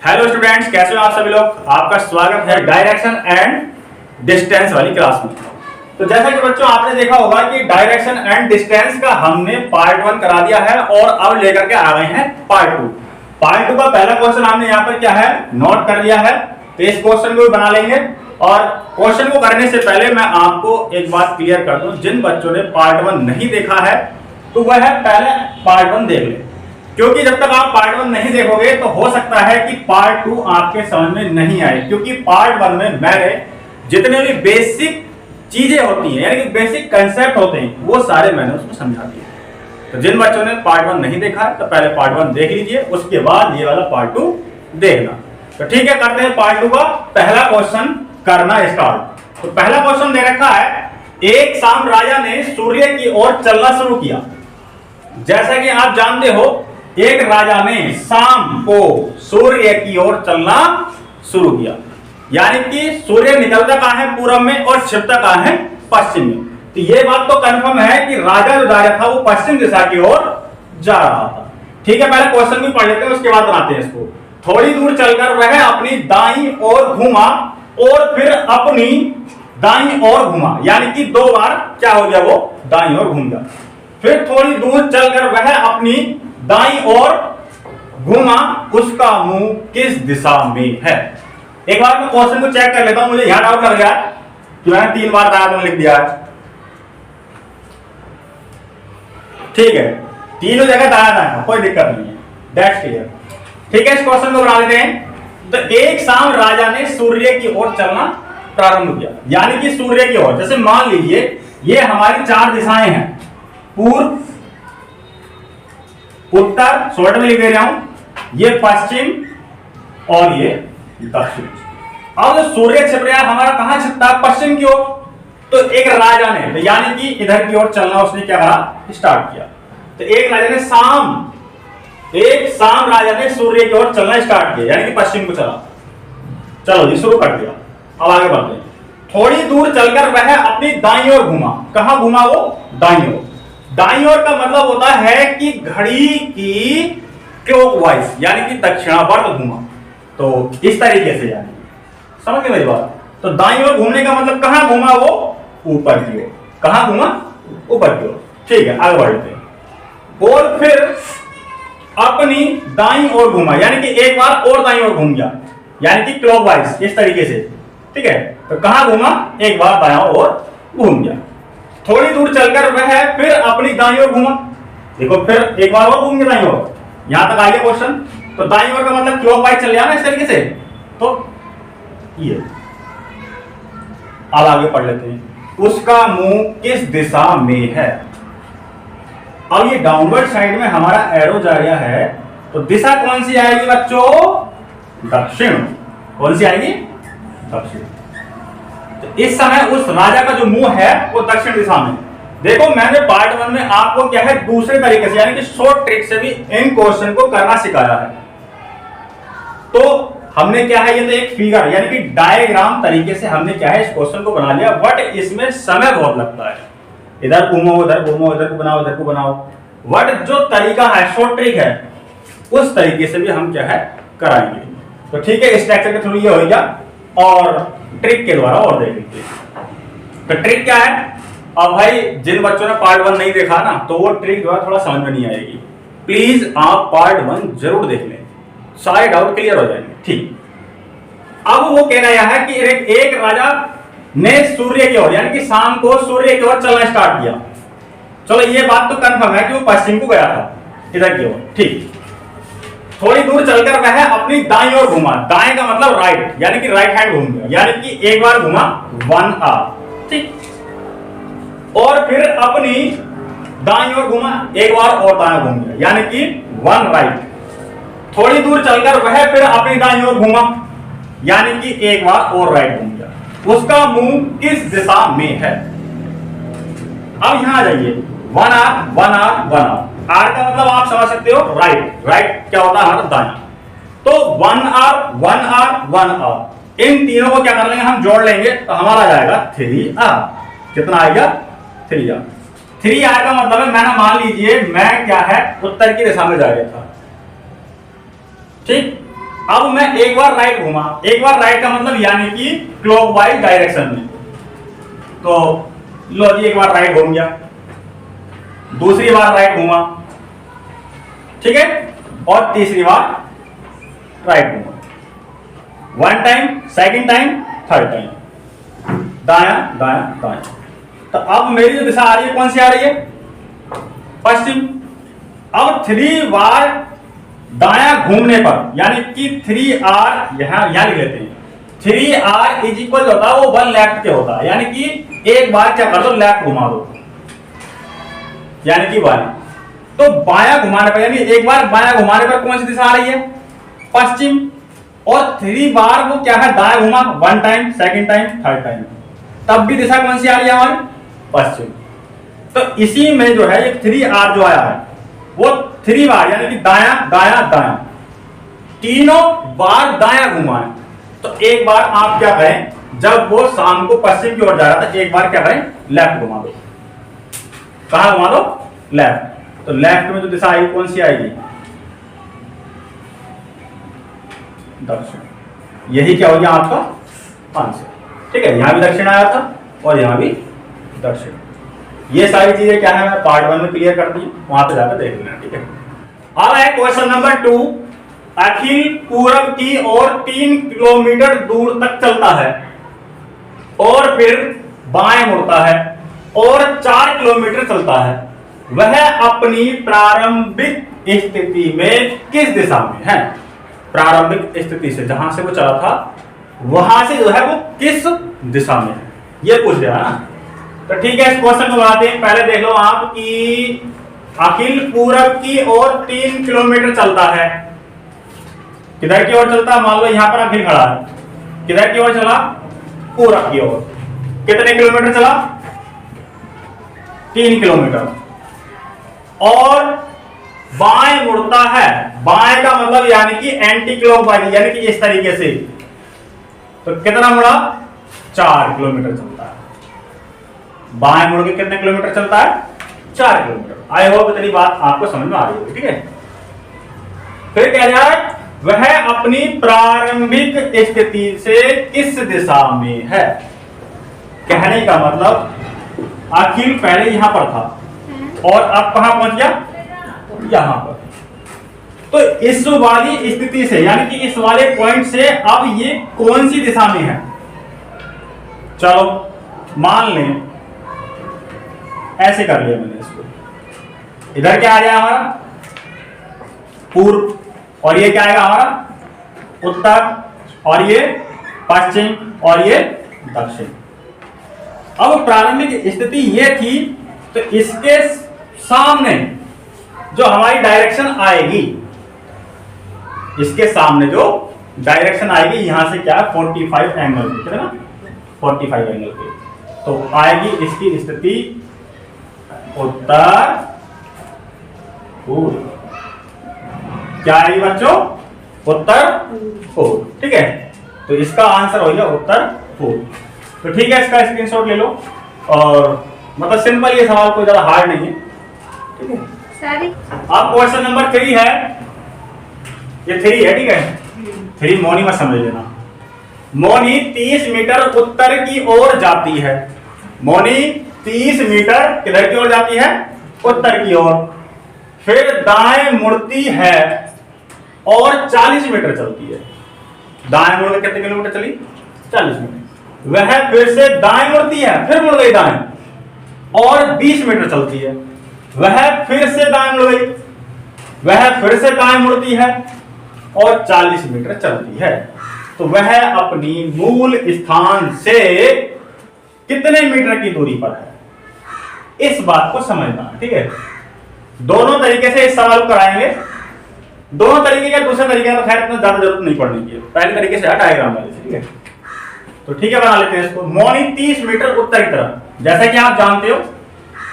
Hello students, कैसे हो आप सभी लोग। आपका स्वागत है डायरेक्शन एंड डिस्टेंस वाली क्लास में। तो जैसा कि बच्चों आपने देखा होगा कि डायरेक्शन एंड डिस्टेंस का हमने पार्ट 1 करा दिया है और अब लेकर के आ गए हैं पार्ट 2। पार्ट 2 का पहला क्वेश्चन हमने यहाँ पर क्या है नोट कर लिया है, तो इस क्वेश्चन को भी बना लेंगे। और क्वेश्चन को करने से पहले मैं आपको एक बात क्लियर कर दूं, जिन बच्चों ने पार्ट 1 नहीं देखा है तो वह पहले पार्ट 1 देख ले, क्योंकि जब तक आप पार्ट 1 नहीं देखोगे तो हो सकता है कि पार्ट 2 आपके समझ में नहीं आए, क्योंकि पार्ट 1 में मैंने जितने भी बेसिक चीजें होती हैं यानी कि बेसिक कंसेप्ट होते हैं वो सारे मैंने उसको समझा दिए। तो जिन बच्चों ने पार्ट 1 नहीं देखा है तो पहले पार्ट 1 देख लीजिए, उसके बाद ये वाला पार्ट 2 देखना। तो ठीक है, करते हैं पार्ट 2 का पहला क्वेश्चन करना स्टार्ट। तो पहला क्वेश्चन दे रखा है, एक शाम राजा ने सूर्य की ओर चलना शुरू किया। जैसा कि आप जानते हो, एक राजा ने शाम को सूर्य की ओर चलना शुरू किया, यानी कि सूर्य निकलता कहां है पूरब में और छिपता कहां है पश्चिम में। तो यह बात तो कंफर्म है कि राजा जो राजा था वो पश्चिम दिशा की ओर जा रहा था। ठीक है, पहले क्वेश्चन भी पढ़ लेते हैं, उसके बाद बनाते हैं इसको। थोड़ी दूर चलकर वह अपनी दाईं ओर घूमा और फिर अपनी दाईं ओर घूमा, यानी कि 2 बार क्या हो गया, वो दाईं ओर घूम गया। फिर थोड़ी दूर चलकर वह अपनी दाईं ओर घूमा, उसका मुंह किस दिशा में है। एक बार मैं क्वेश्चन को चेक कर लेता हूं, मुझे यहां डाउट लग गया कि मैंने 3 बार दाया लिख दिया। ठीक है, तीनों जगह दाया दाया, कोई दिक्कत नहीं है, दैट्स क्लियर। ठीक है, इस क्वेश्चन को बना लेते हैं। तो एक शाम राजा ने सूर्य की ओर चलना प्रारंभ किया, यानी कि सूर्य की ओर। जैसे मान लीजिए ये हमारी 4 दिशाएं हैं, पूर्व, उत्तर, शॉर्ट में लिख दे रहा हूं, ये पश्चिम और ये दक्षिण। अब जो सूर्य छिप रहा है हमारा कहां छिपता है, पश्चिम की ओर। तो एक राजा ने, यानी कि इधर की ओर चलना उसने क्या करा, स्टार्ट किया। तो एक शाम राजा ने सूर्य की ओर चलना स्टार्ट किया, यानी कि पश्चिम को चला। चलो जी, शुरू कर दिया। अब आगे बढ़ते हैं। थोड़ी दूर चलकर वह अपनी दाईं ओर घूमा। कहां घूमा वो, दाईं ओर। दाईं ओर का मतलब होता है कि घड़ी की क्लॉकवाइज, यानी कि दक्षिणावर्त घूमा। तो इस तरीके से, यानी समझ गए मेरी बात। तो दाईं ओर घूमने का मतलब कहां घूमा वो, ऊपर की ओर। कहां घूमा, ऊपर की ओर। ठीक है, आगे बढ़ते हैं। और फिर अपनी दाईं ओर घूमा, यानी कि एक बार और दाईं ओर घूम गया, यानी कि क्लॉकवाइज इस तरीके से। ठीक है, तो कहां घूमा, एक बार दाईं ओर घूम गया। थोड़ी दूर चलकर वह फिर अपनी दाईं ओर घूमा। देखो, फिर एक बार और घूम गया दाईं ओर। यहां तक आ गया क्वेश्चन। तो दाईं ओर का मतलब क्लॉकवाइज चल गया ना इस तरीके से। तो ये अब आगे पढ़ लेते हैं। उसका मुंह किस दिशा में है। अब ये डाउनवर्ड साइड में हमारा एरो जा रहा है, तो दिशा कौन सी आएगी बच्चों, दक्षिण। कौन सी आएगी, दक्षिण। तो इस समय उस राजा का जो मुंह है वो दक्षिण दिशा में। देखो, मैंने पार्ट 1 में आपको क्या है दूसरे तरीके से, यानी कि शॉर्ट ट्रिक से भी इन क्वेश्चन को करना सिखाया है। तो हमने क्या है, ये तो एक फिगर यानी कि डायग्राम तरीके से हमने क्या है इस क्वेश्चन को बना लिया, बट इसमें समय बहुत लगता है। इधर घूमो, उधर घूमो, इधर को बनाओ, इधर को बनाओ। बट जो तरीका है, शॉर्ट ट्रिक है, उस तरीके से भी हम क्या है कराएंगे। तो ठीक है, स्ट्रक्चर के थ्रू ये हो गया और ट्रिक के द्वारा और देख लीजिए। तो ट्रिक क्या है, अब भाई जिन बच्चों ने पार्ट 1 नहीं देखा ना, तो वो ट्रिक जो है थोड़ा समझ में नहीं आएगी। प्लीज आप पार्ट 1 जरूर देख लें, सारे डाउट क्लियर हो जाएंगे। ठीक, अब वो कह रहा है कि एक राजा ने सूर्य की ओर, यानी कि शाम को सूर्य की ओर चलना स्टार्ट किया। चलो, ये बात तो कंफर्म है कि वो पश्चिम को गया था, इधर की ओर। ठीक, थोड़ी दूर चलकर वह अपनी दाईं ओर घूमा। दाएं का मतलब राइट, यानी कि राइट हैंड घूम गया, यानी कि एक बार घूमा 1 आवर। ठीक, और फिर अपनी दाईं ओर घूमा, एक बार और दाएं घूम गया, यानी कि 1 राइट। थोड़ी दूर चलकर वह फिर अपनी दाईं ओर घूमा, यानी कि एक बार और राइट घूम गया। उसका मुंह किस दिशा में है। अब यहां आ जाइए, 1 आवर 1 आवर 1 आवर। आर का मतलब आप समझ सकते हो, राइट। राइट क्या होता है हमारा, दायां। तो 1 आवर 1 आवर 1 आवर, इन तीनों को क्या कर लेंगे, हम जोड़ लेंगे, तो हमारा आ जाएगा 3 आवर। कितना आएगा, 3 आवर। 3 आवर का मतलब है, मैंने मान लीजिए मैं क्या है उत्तर की दिशा में जा रहा था। ठीक, अब मैं एक बार राइट घूमा, एक बार राइट का मतलब यानी कि क्लॉकवाइज डायरेक्शन में, तो लो जी एक बार राइट घूम गया, दूसरी बार राइट घूमा, ठीक है, और तीसरी बार राइट घूमा, one time, second time, third time, दाया दाया दाया। तो अब मेरी जो दिशा आ रही है कौन सी आ रही है? पश्चिम। अब 3 बार दाया घूमने पर यानी कि 3R यहां लिख लेते हैं, 3R इज इक्वल होता है वो 1 लेफ्ट के होता है, यानी कि एक बार क्या कर दो लेफ्ट घुमा दो, यानी कि 1। तो बायां घुमाने पर यानी एक बार बायां घुमाने पर कौन सी दिशा आ रही है? पश्चिम। और 3 बार वो क्या है दाया घुमा, 1 time, second time, third time, तब भी दिशा कौन सी आ रही है हमारी? पश्चिम। तो इसी में जो है ये 3R जो आया है वो 3 बार यानी कि दाया दाया दाया, तीनों बार दाया घुमा है। तो एक बार आप क्या करें, जब वो शाम को पश्चिम की ओर जा रहा था, एक बार क्या करें लेफ्ट घुमा दो। कहां घुमा दो? लेफ्ट। तो लेफ्ट में जो दिशा आएगी कौन सी आएगी? दक्षिण। यही क्या हो गया आपका आंसर, ठीक है। यहां भी दक्षिण आया था और यहां भी दक्षिण। ये सारी चीजें क्या है मैं पार्ट 1 में क्लियर कर दी, वहां पे जाकर देख लेना, ठीक है। अब है क्वेश्चन नंबर 2। अखिल पूरब की ओर 3 किलोमीटर दूर तक चलता है और फिर बाएं मुड़ता है और 4 किलोमीटर चलता है। वह अपनी प्रारंभिक स्थिति में किस दिशा में है? प्रारंभिक स्थिति से जहां से वो चला था वहां से जो है वो किस दिशा में है, ये पूछ रहा है ना। तो ठीक है, इस क्वेश्चन को बनाते हैं। पहले देख लो आप कि अखिल पूरब की ओर 3 किलोमीटर चलता है। किधर की ओर चलता है? मान लो यहां पर अखिल खड़ा है, किधर की ओर चला? पूरब की ओर। कितने किलोमीटर चला? 3 किलोमीटर। और बाएं मुड़ता है, बाएं का मतलब यानी कि एंटी क्लॉकवाइज, यानी कि इस तरीके से। तो कितना मुड़ा? 4 किलोमीटर चलता है। बाएं मुड़ के कितने किलोमीटर चलता है? 4 किलोमीटर। आई होप इतनी बात आपको समझ में आ रही होगी, ठीक है। फिर कह रहा है वह अपनी प्रारंभिक स्थिति से किस दिशा में है। कहने का मतलब अखिल पहले यहां पर था और अब कहां पहुंच गया? यहां पर। तो इस वाली स्थिति से यानी कि इस वाले पॉइंट से अब ये कौन सी दिशा में है? चलो मान लें ऐसे कर लिया मैंने इसको, इधर क्या आ गया हमारा? पूर्व, और ये क्या आएगा हमारा? उत्तर, और ये पश्चिम, और ये दक्षिण। अब प्रारंभिक स्थिति ये थी, तो इसके सामने जो हमारी डायरेक्शन आएगी, इसके सामने जो डायरेक्शन आएगी यहां से क्या 45 एंगल पे, कितना 45 एंगल पे, तो आएगी इसकी स्थिति उत्तर पूर्व। क्या आएगी बच्चों? उत्तर पूर्व, ठीक है। तो इसका आंसर हो गया उत्तर पूर्व। तो ठीक है, इसका स्क्रीनशॉट ले लो। और मतलब सिंपल, ये सवाल कोई ज्यादा हार्ड नहीं है, ठीक है। अब क्वेश्चन नंबर 3 है, ये 3 है, ठीक है। 3 मौनी मत समझ लेना। मौनी 30 मीटर उत्तर की ओर जाती है। मौनी 30 मीटर किधर की ओर जाती है? उत्तर की ओर। फिर दाएं मुड़ती है और 40 मीटर चलती है। दाएं मुड़ के कितने किलोमीटर चली? 40 मीटर। वह फिर से दाएं मुड़ती है, फिर मुड़ गई दाएं और 20 मीटर चलती है। वह फिर से दाएं मुड़ गई, वह फिर से दाएं मुड़ती है और 40 मीटर चलती है। तो वह अपनी मूल स्थान से कितने मीटर की दूरी पर है? इस बात को समझना, ठीक है। दोनों तरीके से इस सवाल को कराएंगे। दोनों तरीके का दूसरे तरीके का तो खैर इतना ज्यादा जरूरत नहीं पड़ने की, पहले तरीके से डायग्राम वाले से, ठीक है। तो ठीक है, बना लेते हैं इसको। मौनी 30 मीटर उत्तर की तरफ, जैसा कि आप जानते हो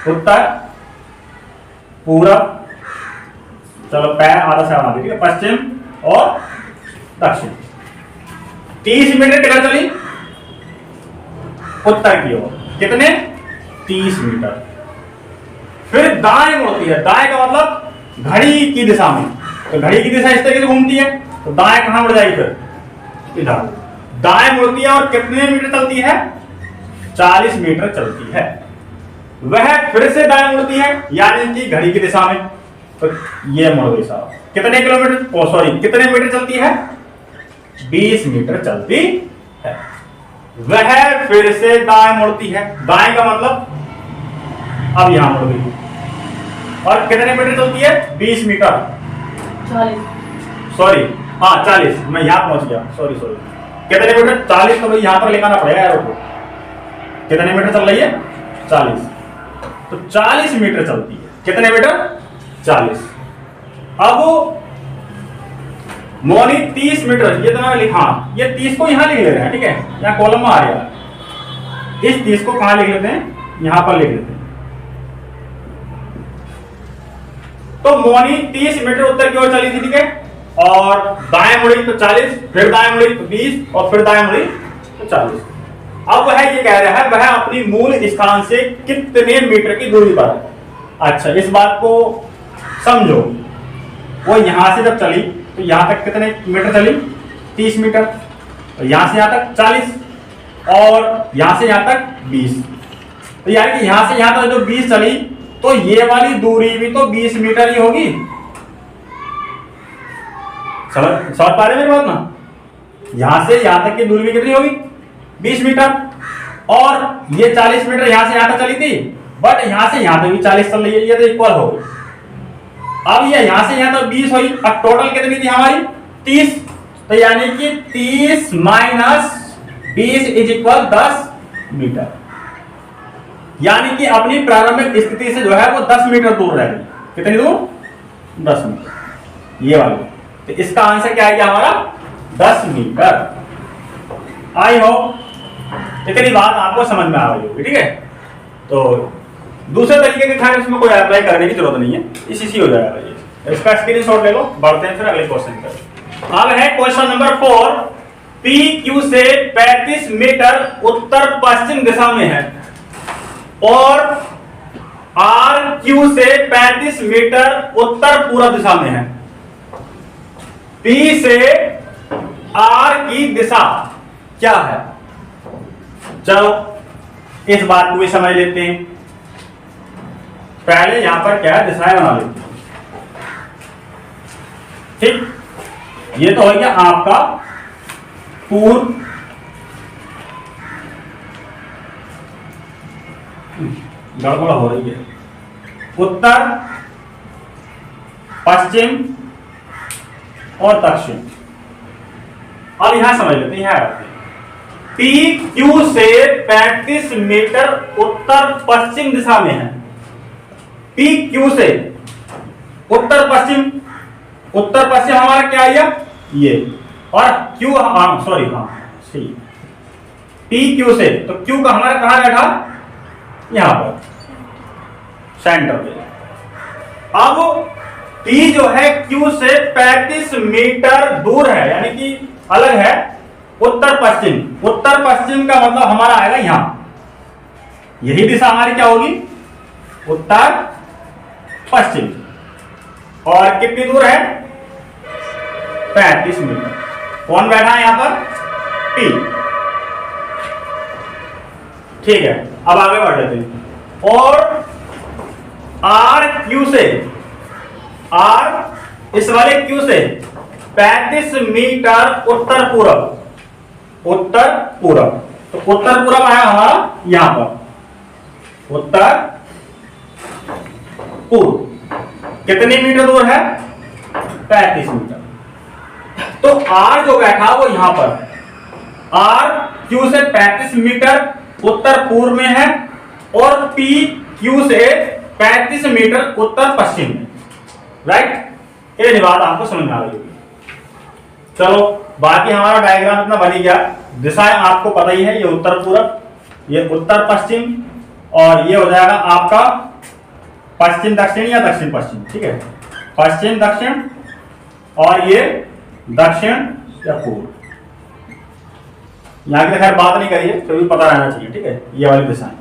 उत्तर, पूरब, चलो पैर आधा से बना, ठीक है, पश्चिम और दक्षिण। 30 मीटर किधर चली? उत्तर की ओर। कितने? 30 मीटर। फिर दाएं मुड़ती है। दाएं का मतलब घड़ी की दिशा में। तो घड़ी की दिशा इस तरीके से घूमती है, तो दाएं कहां मुड़ जाएगी फिर? इधर। दाएं मुड़ती है और कितने मीटर चलती है? 40 मीटर चलती है। वह फिर से दाएं मुड़ती है, यानी कि घड़ी की दिशा में, तो ये मुड़ गई साहब। कितने किलोमीटर, सॉरी कितने मीटर चलती है? 20 मीटर चलती है। वह फिर से दाएं मुड़ती है, दाएं का मतलब अब यहां मुड़ गई, और कितने मीटर चलती है? 20 मीटर, 40, सॉरी हाँ 40, मैं यहां पहुंच गया, सॉरी कितने मीटर? 40, तो भाई यहां पर लेकर पड़ेगा एरो को। कितने मीटर चल रही है? 40, तो 40 मीटर चलती है। कितने मीटर? 40। अब मोनी 30 मीटर, ये तो मैंने लिखा, ये 30 को यहां लिख ले रहे हैं, ठीक है, यहाँ कॉलम में आ गया। इस 30 को कहां लिख लेते हैं? यहां पर लिख लेते हैं। तो मोनी 30 मीटर उत्तर की ओर चली थी, ठीक है, और दाएं मुड़ी तो 40, फिर दाएं मुड़ी तो 20, और फिर दाएं मुड़ी तो 40। अब वह ये कह रहा है वह अपनी मूल स्थान से कितने मीटर की दूरी पर है। अच्छा, इस बात को समझो, वो यहां से जब चली तो यहां तक कितने मीटर चली? 30 मीटर, तो यहां से यहां तक 40, और यहां से यहां तक 20, तो यानी कि यहां से यहां तक जो 20 चली, तो ये वाली दूरी भी तो 20 मीटर ही होगी। समझ पा रहे मेरी बात ना? यहां से यहां तक की दूरी भी कितनी होगी? 20 मीटर, और ये 40 मीटर यहां से यहां तक चली थी, बट यहां से यहां तक भी 40 चल रही है, ये तो इक्वल हो गई। अब ये यहां से यहां तक 20 हुई, अब टोटल कितनी थी हमारी? 30, तो यानी कि 30 माइनस 20 इज इक्वल 10 मीटर, यानी कि अपनी प्रारंभिक स्थिति से जो है वो 10 मीटर दूर रह गई। कितनी दूर? 10 मीटर, ये वाली। तो इसका आंसर क्या है हमारा? 10 मीटर। आई होप इतनी बात आपको समझ में आ रही होगी, ठीक है। तो दूसरे तरीके के खाने उसमें कोई अप्लाई करने की जरूरत नहीं है, इसी हो जाएगा ये। इसका स्क्रीनशॉट ले लो, बढ़ते हैं फिर अगले क्वेश्चन पर। अब है क्वेश्चन नंबर 4। पी क्यू से 35 मीटर उत्तर पश्चिम दिशा में है और आर क्यू से 35 मीटर उत्तर पूर्व दिशा में है। पी से आर की दिशा क्या है? चलो इस बात को भी समझ लेते हैं। पहले यहां पर क्या है, दिशाएं बना लेते हैं, ठीक। ये तो हो गया आपका पूर्व, गड़बड़ हो रही है, उत्तर, पश्चिम और दक्षिण। अब यहां समझ लेते हैं, यहां आते हैं। पी क्यू से 35 मीटर उत्तर पश्चिम दिशा में है। पी क्यू से उत्तर पश्चिम, उत्तर पश्चिम हमारा क्या आया? ये, और Q, sorry C, P Q से, तो क्यू का हमारा कहां बैठा? यहां पर सेंटर पे। अब पी जो है क्यू से 35 मीटर दूर है, यानी कि अलग है, उत्तर पश्चिम। उत्तर पश्चिम का मतलब हमारा आएगा यहां, यही दिशा हमारी क्या होगी? उत्तर पश्चिम। और कितनी दूर है? 35 मीटर। कौन बैठा है यहां पर? पी, ठीक है। अब आगे बढ़ लेते हैं। और आर क्यू से, आर इस वाले क्यू से 35 मीटर उत्तर पूर्व, उत्तर पूर्व, तो उत्तर पूर्व आया हमारा यहां पर, उत्तर पूर्व। कितने मीटर दूर है? 35 मीटर। तो आर जो बैठा वो यहां पर, आर क्यू से 35 मीटर उत्तर पूर्व में है, और पी क्यू से 35 मीटर उत्तर पश्चिम में, राइट। ये बात आपको समझ में आ रही होगी। चलो बाकी हमारा डायग्राम इतना बन ही गया। दिशाएं आपको पता ही है, ये उत्तर पूर्व, ये उत्तर पश्चिम, और ये हो जाएगा आपका पश्चिम दक्षिण या दक्षिण पश्चिम, ठीक है, पश्चिम दक्षिण, और ये दक्षिण या पूर्व। यहां की खैर बात नहीं करिए, तो भी पता रहना चाहिए, ठीक है, ये वाली दिशाएं।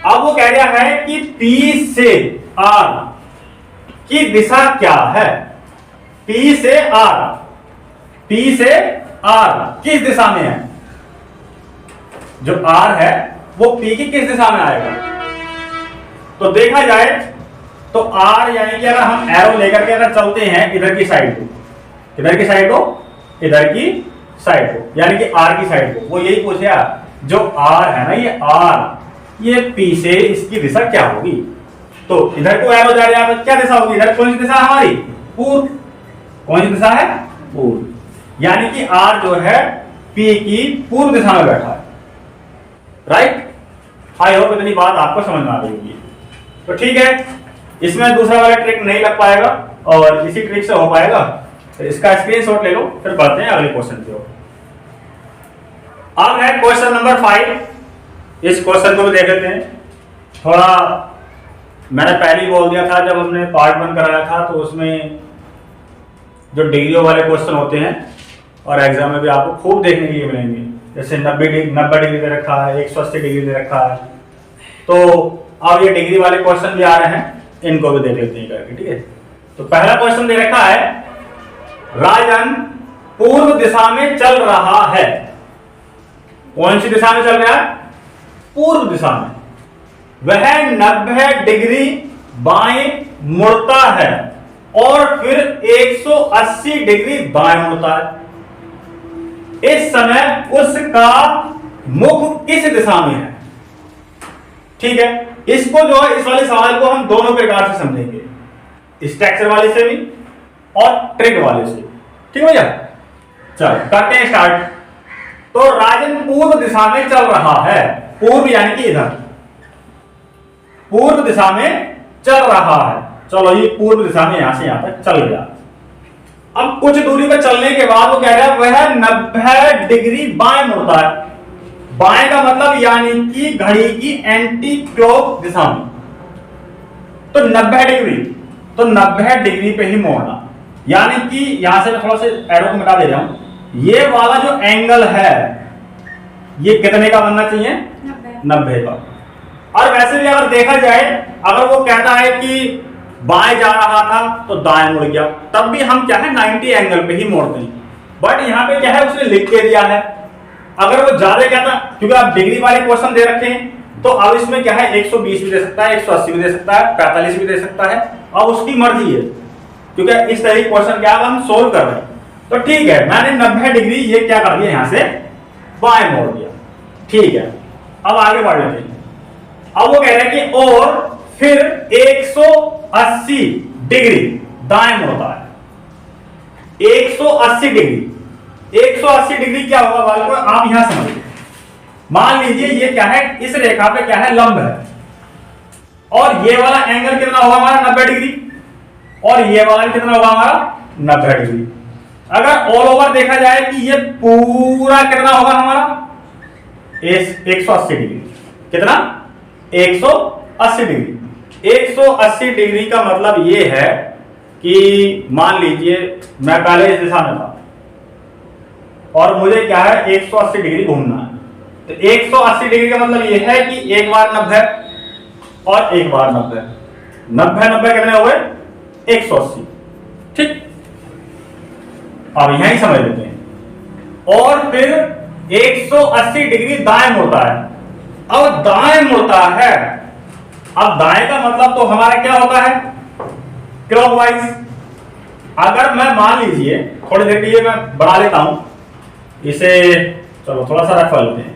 अब वो कह रहा है कि पी से आर की दिशा क्या है? P से R, P से R किस दिशा में है? जो R है वो P की किस दिशा में आएगा? तो देखा जाए तो R यानी कि अगर हम एरो लेकर के अगर चलते हैं इधर की साइड को, इधर की साइड को, इधर की साइड को, यानी कि R की साइड को, वो यही पूछे यार, जो R है ना, ये R, ये P से इसकी दिशा क्या होगी? तो इधर को एरो जा रहा है, क्या दिशा होगी? इधर कौन सी दिशा है हमारी? पूर्व। कौन सी दिशा है? पूर्व। यानी कि R जो है P की पूर्व दिशा में बैठा है, राइट? आई होप इतनी बात आपको समझ में आ गई होगी। तो ठीक है, इसमें दूसरा वाला ट्रिक नहीं लग पाएगा और इसी ट्रिक से हो पाएगा, तो इसका स्क्रीनशॉट ले लो, फिर बढ़ते हैं अगले क्वेश्चन की ओर। अब है क्वेश्चन नंबर 5। इस क्वेश्चन को भी देख लेते हैं। थोड़ा मैंने पहले ही बोल दिया था जब हमने पार्ट 1 कराया था, तो उसमें जो डिग्रियों वाले क्वेश्चन होते हैं और एग्जाम में भी आपको खूब देखने के लिए मिलेंगे, जैसे 90 डिग्री दे रखा है, 180 डिग्री दे रखा है। तो अब ये डिग्री वाले क्वेश्चन भी आ रहे हैं, इनको भी देख लेते हैं करके, ठीक है। तो पहला क्वेश्चन दे रखा है, राजन पूर्व दिशा में चल रहा है। कौन सी दिशा में चल रहा है? पूर्व दिशा में। वह 90 डिग्री बाएं मुड़ता है और फिर 180 डिग्री दाएं मुड़ता है। इस समय उसका मुख किस दिशा में है? ठीक है, इसको जो है, इस वाले सवाल को हम दोनों प्रकार से समझेंगे, स्ट्रक्चर वाले से भी और ट्रिक वाले से। ठीक है भैया, चलो करते हैं स्टार्ट। तो राजन पूर्व दिशा में चल रहा है, पूर्व यानी कि इधर, पूर्व दिशा में चल रहा है। चलो ये पूर्व दिशा में यहां से यहां तक चल गया। अब कुछ दूरी पर चलने के बाद वो कह रहा है वह 90 डिग्री बाएं मुड़ता है। बाएं का मतलब यानी कि घड़ी की एंटी क्लॉक दिशा में। तो 90 डिग्री, तो 90 डिग्री पे ही मोड़ना, यानी कि यहां से मैं थोड़ा सा एरो को मिटा दे रहा हूं। ये वाला जो एंगल है ये कितने का बनना चाहिए? 90 का। और वैसे भी अगर देखा जाए, अगर वो कहता है कि बाएं जा रहा था तो दाएं मुड़ गया, तब भी हम क्या है 90 एंगल पे ही मोड़ते हैं। बट यहाँ पे क्या है, उसने लिख के दिया है। अगर वो ज्यादा कहता, क्योंकि आप डिग्री वाले क्वेश्चन दे रखे हैं, तो अब इसमें क्या है 120 भी दे सकता है, 180 भी दे सकता है, 45 भी दे सकता है, अब उसकी मर्जी है, क्योंकि इस तरह के क्वेश्चन क्या हम सोल्व कर रहे हैं। तो ठीक है, मैंने 90 डिग्री ये क्या कर दिया, यहां से बाएं मोड़ दिया। ठीक है, अब आगे बढ़ लेते हैं। अब वो कह रहे हैं कि और फिर 180 डिग्री दाएं मुड़ता है। 180 डिग्री, 180 डिग्री क्या होगा बालकों, आप यहां समझिए। मान लीजिए ये क्या है, इस रेखा पे क्या है, लंब है, और ये वाला एंगल कितना होगा हमारा 90 डिग्री, और ये वाला कितना होगा हमारा 90 डिग्री। अगर ऑल ओवर देखा जाए कि ये पूरा कितना होगा हमारा 180 डिग्री। कितना? 180 डिग्री। 180 डिग्री का मतलब ये है कि मान लीजिए मैं पहले इस दिशा में था और मुझे क्या है 180 डिग्री घूमना है। तो 180 डिग्री का मतलब ये है कि एक बार 90 और एक बार 90, 90 कितने हो गए? 180। ठीक, अब यहीं समझ लेते हैं। और फिर 180 डिग्री दाएं मुड़ता है। अब दाएं मुड़ता है, अब दाएं का मतलब तो हमारा क्या होता है? क्लॉकवाइज। अगर मैं मान लीजिए थोड़ी देर के लिए मैं बढ़ा लेता हूं इसे, चलो थोड़ा सा रख लेते हैं।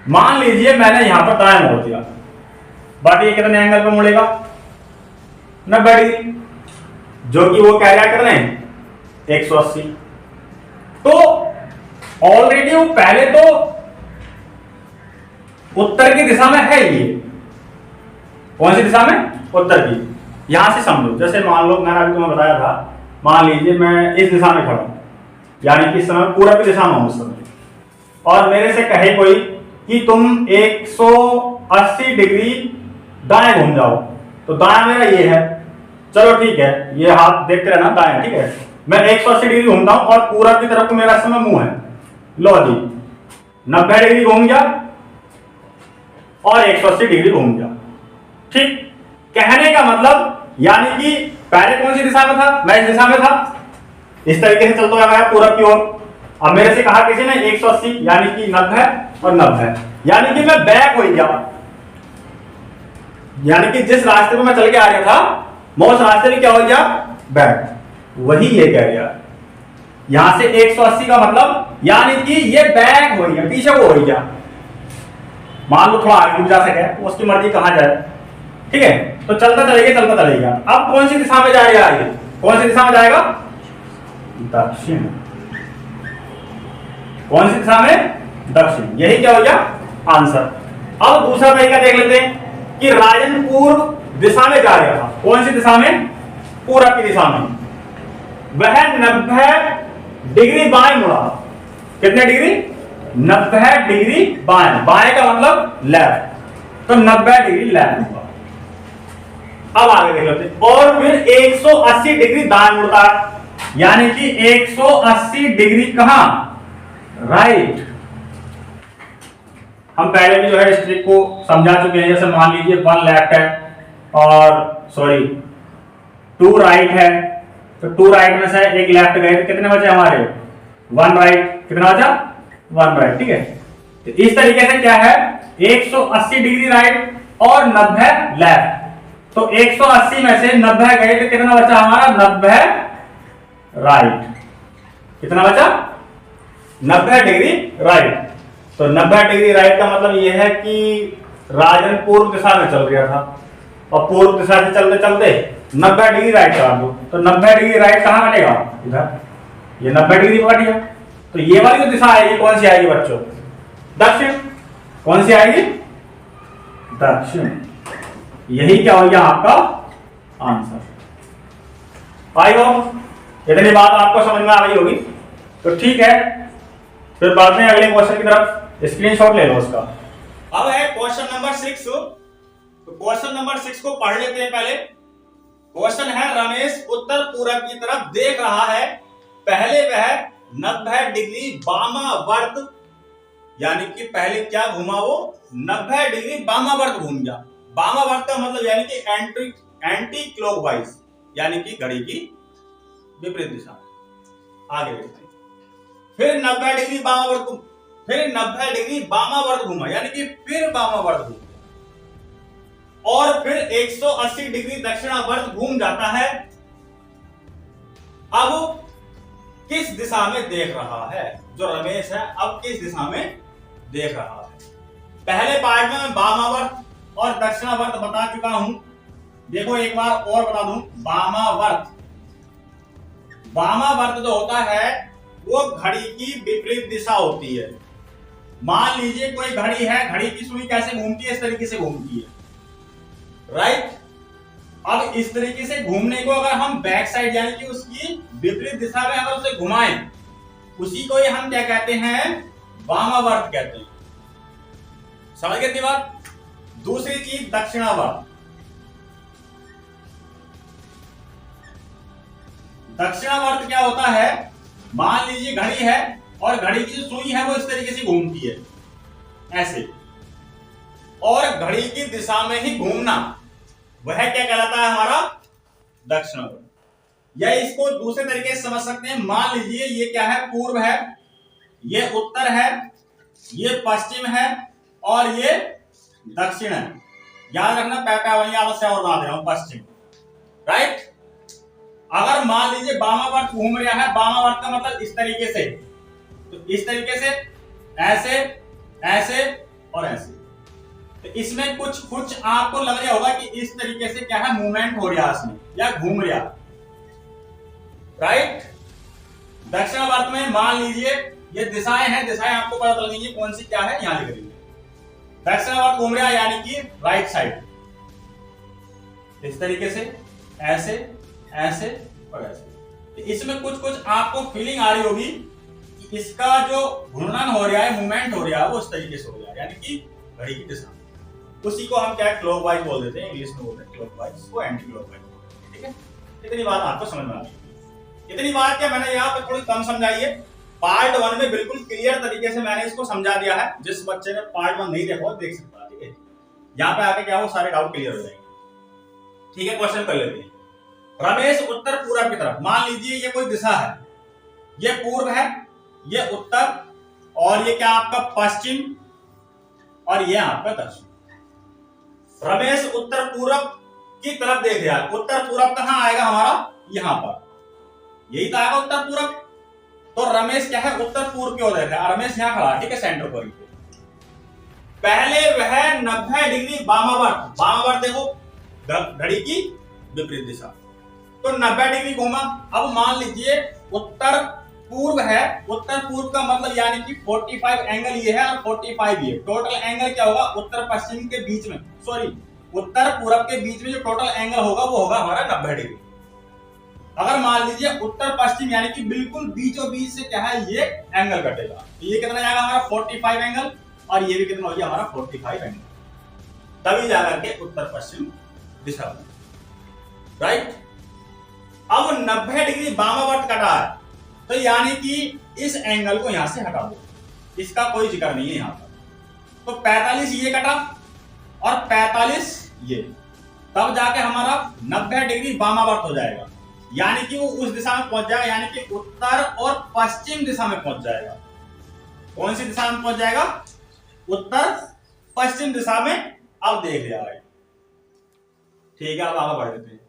मान लीजिए मैंने यहां पर दाएं मोड़ दिया, बट ये कितने एंगल पर मुड़ेगा? 90 डिग्री, जो कि वो क्या कर रहे हैं 180। तो ऑलरेडी वो पहले तो उत्तर की दिशा में है। ये कौन सी दिशा में? उत्तर की। यहां से समझो, जैसे मान लो मैंने अभी तुम्हें बताया था, मान लीजिए मैं इस दिशा में खड़ा हूं, यानी कि इस समय पूरब की दिशा में हूं उस समय, और मेरे से कहे कोई कि तुम 180 डिग्री दाएं घूम जाओ, तो दाएं मेरा ये है। चलो ठीक है, ये हाथ देखते रहना दाएं, ठीक है। मैं 180 डिग्री घूमता हूं और पूरब की तरफ मेरा समय मुंह है। लो जी, 90 डिग्री घूम गया और 180 डिग्री घूम गया। ठीक, कहने का मतलब यानी कि पहले कौन सी दिशा में था? मैं इस दिशा में था, इस तरीके से चलता हुआ पूरब की ओर। अब मेरे से कहा किसी ने 180 यानी कि 90 और 90, यानी कि मैं बैक हो गया, यानी कि जिस रास्ते पे मैं चल के आ रहा था मैं उस रास्ते में क्या हो गया, बैक। वही ये कह रहा, यहां से 180 का मतलब यानी कि ये बैक हो गया, पीछे को हो गया। मान लो थोड़ा आगे जा सके, उसकी मर्जी कहां जाए, ठीक है। तो चलता चलेगा चलता चलेगा। अब कौन सी दिशा में जाएगा ये, कौन सी दिशा में जाएगा, दक्षिण। कौन सी दिशा में, दक्षिण। यही क्या हो गया आंसर। अब दूसरा तरीका देख लेते हैं कि राजन पूर्व दिशा में जा रहा था। कौन सी दिशा में, पूरब की दिशा में। वह 90 डिग्री बाएं मुड़ा। कितने डिग्री, 90 डिग्री बाएं। बाएं का मतलब लेफ्ट, तो 90 डिग्री लेफ्ट हुआ। अब आगे देख लेते हैं। और फिर 180 डिग्री दाएं मुड़ता, यानी कि 180 डिग्री कहां, राइट। हम पहले भी जो है इस ट्रिक को समझा चुके हैं। जैसे मान लीजिए 1 लेफ्ट है और सॉरी 2 राइट है, तो 2 राइट में से एक लेफ्ट गए तो कितने बचे हमारे, 1 राइट। कितना बचा, 1 राइट, ठीक है। तो इस तरीके से क्या है, 180 डिग्री राइट और 90 लेफ्ट। तो 180 में से 90 गए तो कितना बचा हमारा, 90 राइट। कितना बचा, 90 डिग्री राइट। तो 90 डिग्री राइट का मतलब यह है कि राजन पूर्व दिशा में चल रहा था और पूर्व दिशा से चलते चलते 90 डिग्री राइट काट दो, तो 90 डिग्री राइट कहां कटेगा, इधर। ये 90 डिग्री कट गया। तो ये वाली जो दिशा आएगी कौन सी आएगी बच्चों, दक्षिण। कौन सी आएगी, दक्षिण। यही क्या हो गया आपका आंसर। आई होप इतनी बात आपको समझ में आ गई होगी। तो ठीक है, फिर बाद में अगले क्वेश्चन की तरफ स्क्रीनशॉट ले लो उसका। अब है क्वेश्चन नंबर 6। तो क्वेश्चन नंबर 6 को पढ़ लेते हैं पहले। क्वेश्चन है, रमेश उत्तर पूरब की तरफ देख रहा है, पहले वह 90 डिग्री वामावर्त, यानी कि पहले क्या घुमा वो, 90 डिग्री वामावर्त घूम गया। वामावर्त का मतलब यानी कि एंटी क्लॉकवाइज, यानी कि घड़ी की विपरीत दिशा। आगे देखते हैं। फिर 90 डिग्री वामावर्त, फिर 90 डिग्री वामावर्त घूमा, यानी कि फिर वामावर्त घूम, और फिर 180 डिग्री दक्षिणावर्त घूम जाता है। अब किस दिशा में देख रहा है, जो रमेश है अब किस दिशा में देख रहा है। पहले पार्ट में मैं वामावर्त और दक्षिणावर्त बता चुका हूं। देखो एक बार और बता दूं, वामावर्त, वामावर्त जो होता है वो घड़ी की विपरीत दिशा होती है। मान लीजिए कोई घड़ी है, घड़ी की सुई कैसे घूमती है, इस तरीके से घूमती है, राइट। अब इस तरीके से घूमने को अगर हम बैक साइड यानी कि उसकी विपरीत दिशा में अगर उसे घुमाएं, उसी को ही हम क्या कहते हैं, वामावर्त कहते हैं। समझ गए बात। दूसरी चीज दक्षिणावर्त। दक्षिणावर्त क्या होता है, मान लीजिए घड़ी है और घड़ी की जो सुई है वो इस तरीके से घूमती है, ऐसे, और घड़ी की दिशा में ही घूमना, वह क्या कहलाता है हमारा, दक्षिणावर्त। या इसको दूसरे तरीके से समझ सकते हैं। मान लीजिए ये क्या है, पूर्व है, ये उत्तर है, ये पश्चिम है और ये दक्षिण है। याद रखना, पैका वही आदत से और बना दे रहा हूं, पश्चिम, राइट। अगर मान लीजिए वामावर्त घूम रहा है, वामावर्त का मतलब इस तरीके से, तो इस तरीके से, ऐसे, ऐसे और ऐसे। तो इसमें कुछ आपको लग रहा होगा कि इस तरीके से क्या है, मूवमेंट हो रहा है इसमें या घूम रहा, राइट। दक्षिणावर्त में मान लीजिए ये दिशाएं हैं, दिशाएं आपको पता चल गई कौन सी क्या है, यहां लिख देंगे। दक्षिणावर्त घूम रहा है यानी कि राइट साइड, इस तरीके से, ऐसे, ऐसे और ऐसे। तो इसमें कुछ आपको फीलिंग आ रही होगी कि इसका जो घूर्णन हो रहा है, मूवमेंट हो रहा है, वो इस तरीके से हो रहा है, यानी कि घड़ी की दिशा। उसी को हम क्या क्लॉकवाइज बोल देते हैं, इंग्लिश में बोलते हैं क्लॉकवाइज, को एंटी क्लॉकवाइज, ठीक है। इतनी बात आपको समझ में आ गई। इतनी बात क्या मैंने यहाँ पे थोड़ी कम समझाई है। पार्ट 1 में बिल्कुल क्लियर तरीके से मैंने इसको समझा दिया है। जिस बच्चे ने पार्ट 1 नहीं देखा देख सकता है, ठीक है। यहाँ पे आके क्या हो, सारे डाउट क्लियर हो जाएंगे, ठीक है। क्वेश्चन कर लेते हैं। रमेश उत्तर पूरब की तरफ, मान लीजिए ये कोई दिशा है, ये पूर्व है, ये उत्तर, और ये क्या आपका पश्चिम, और ये आपका दक्षिण। रमेश उत्तर पूर्व की तरफ देख रहा है। उत्तर पूर्व कहां आएगा हमारा? यहां पर, यही तो आएगा उत्तर पूर्व। तो रमेश क्या है? उत्तर पूर्व की ओर देख रहा है। रमेश यहां खड़ा है, ठीक है, सेंटर पर। पहले वह 90 डिग्री वामावर्त, वामावर्त देखो घड़ी की विपरीत दिशा, तो 90 डिग्री घूमा। अब मान लीजिए उत्तर पूर्व है, उत्तर पूर्व का मतलब यानी कि 45 एंगल ये है और 45 ये। टोटल एंगल क्या होगा? उत्तर पश्चिम के बीच में, सॉरी उत्तर पूर्व के बीच में जो टोटल एंगल होगा वो होगा हमारा 90 डिग्री। अगर मान लीजिए उत्तर पश्चिम यानी कि बिल्कुल बीचों बीच से क्या है ये एंगल कटेगा, तो ये कितना जाएगा हमारा 45 एंगल, और ये भी कितना हो गया हमारा 45 एंगल, तभी जाकर के उत्तर पश्चिम दिशा में, राइट। अब 90 डिग्री वामावर्त कटा है, तो यानी कि इस एंगल को यहां से हटा दो, इसका कोई जिक्र नहीं है यहां पर। तो 45 ये कटा और 45 ये, तब जाके हमारा 90 डिग्री वामावर्त हो जाएगा, यानी कि वो उस दिशा में पहुंच जाएगा, यानी कि उत्तर और पश्चिम दिशा में पहुंच जाएगा। कौन सी दिशा में पहुंच जाएगा? उत्तर पश्चिम दिशा में। अब देख लिया भाई, ठीक है, अब आगे बढ़ देते हैं।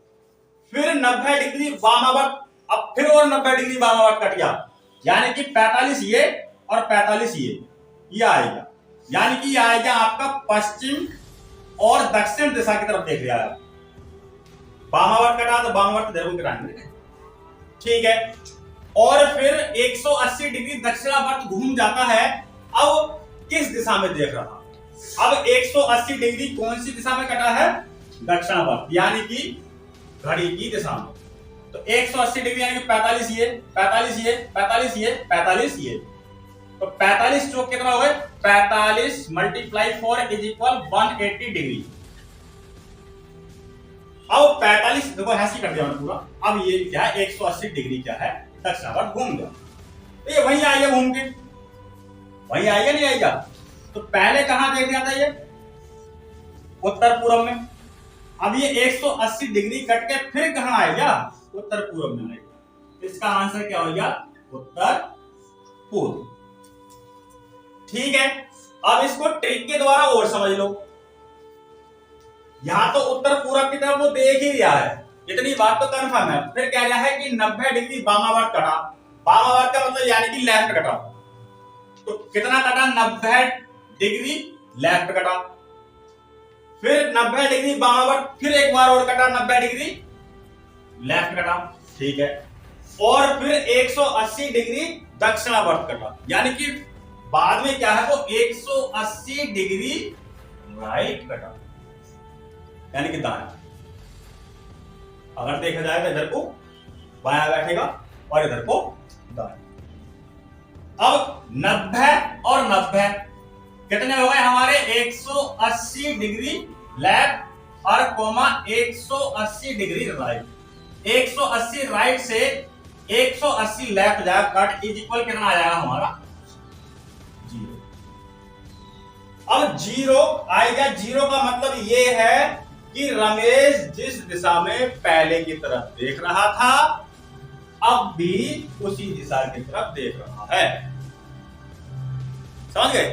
फिर 90 डिग्री वामावर्त, अब फिर और 90 डिग्री वामावर्त कट गया, यानी कि 45 ये और 45 ये आएगा, यानी कि ये आएगा आपका पश्चिम और दक्षिण दिशा की तरफ देख लिया है। वामावर्त कटा तो वामावर्त इधर को गिराएंगे, ठीक है। और फिर 180 डिग्री दक्षिणावर्त घूम जाता है। अब किस दिशा में देख रहा? अब 180 डिग्री कौन सी दिशा में कटा है? दक्षिणावर्त, यानी कि घड़ी की दिशा में। तो 180 डिग्री यानी कि 45 ये, 45 ये, 45 ये, 45 ये, तो 45 चौक कितना हो गए? 45 मल्टीप्लाई 4 इज इक्वल 180 डिग्री। अब 45 देखो ऐसे कर दिया पूरा। अब ये क्या है? 180 डिग्री क्या है? दक्षिणावर्त घूम गया, तो ये वहीं आएगा घूम के, वहीं आएगा नहीं आएगा? तो पहले कहां देख रहा था ये? उत्तर पूर्व में। अब ये 180 डिग्री कट के फिर कहां आएगा? उत्तर पूर्व में आएगा। इसका आंसर क्या हो गया? उत्तर पूर्व, ठीक है। अब इसको ट्रिक के द्वारा और समझ लो। यहां तो उत्तर पूर्व की तरफ वो देख ही रहा है, इतनी बात तो कंफर्म है। फिर कह रहा है कि 90 डिग्री वामावर्त कटा, वामावर्त का मतलब यानी कि लेफ्ट कटा, तो कितना कटा? 90 डिग्री लेफ्ट कटा। फिर 90 डिग्री वामावर्त फिर एक बार और कटा, 90 डिग्री लेफ्ट कटा, ठीक है। और फिर 180 डिग्री दक्षिणावर्त कटा, यानी कि बाद में क्या है वो 180 डिग्री राइट कटा, यानी कि दाएं। अगर देखा जाए तो इधर को बायां बैठेगा और इधर को दाएं। अब 90 और 90 कितने हो गए हमारे? 180 डिग्री लेफ्ट और कोमा 180 डिग्री राइट। 180 राइट से 180 लेफ्ट जाएगा, कट इज इक्वल कितना आ जाएगा हमारा? 0। अब 0 आएगा। 0 का मतलब ये है कि रमेश जिस दिशा में पहले की तरफ देख रहा था अब भी उसी दिशा की तरफ देख रहा है, समझ गए?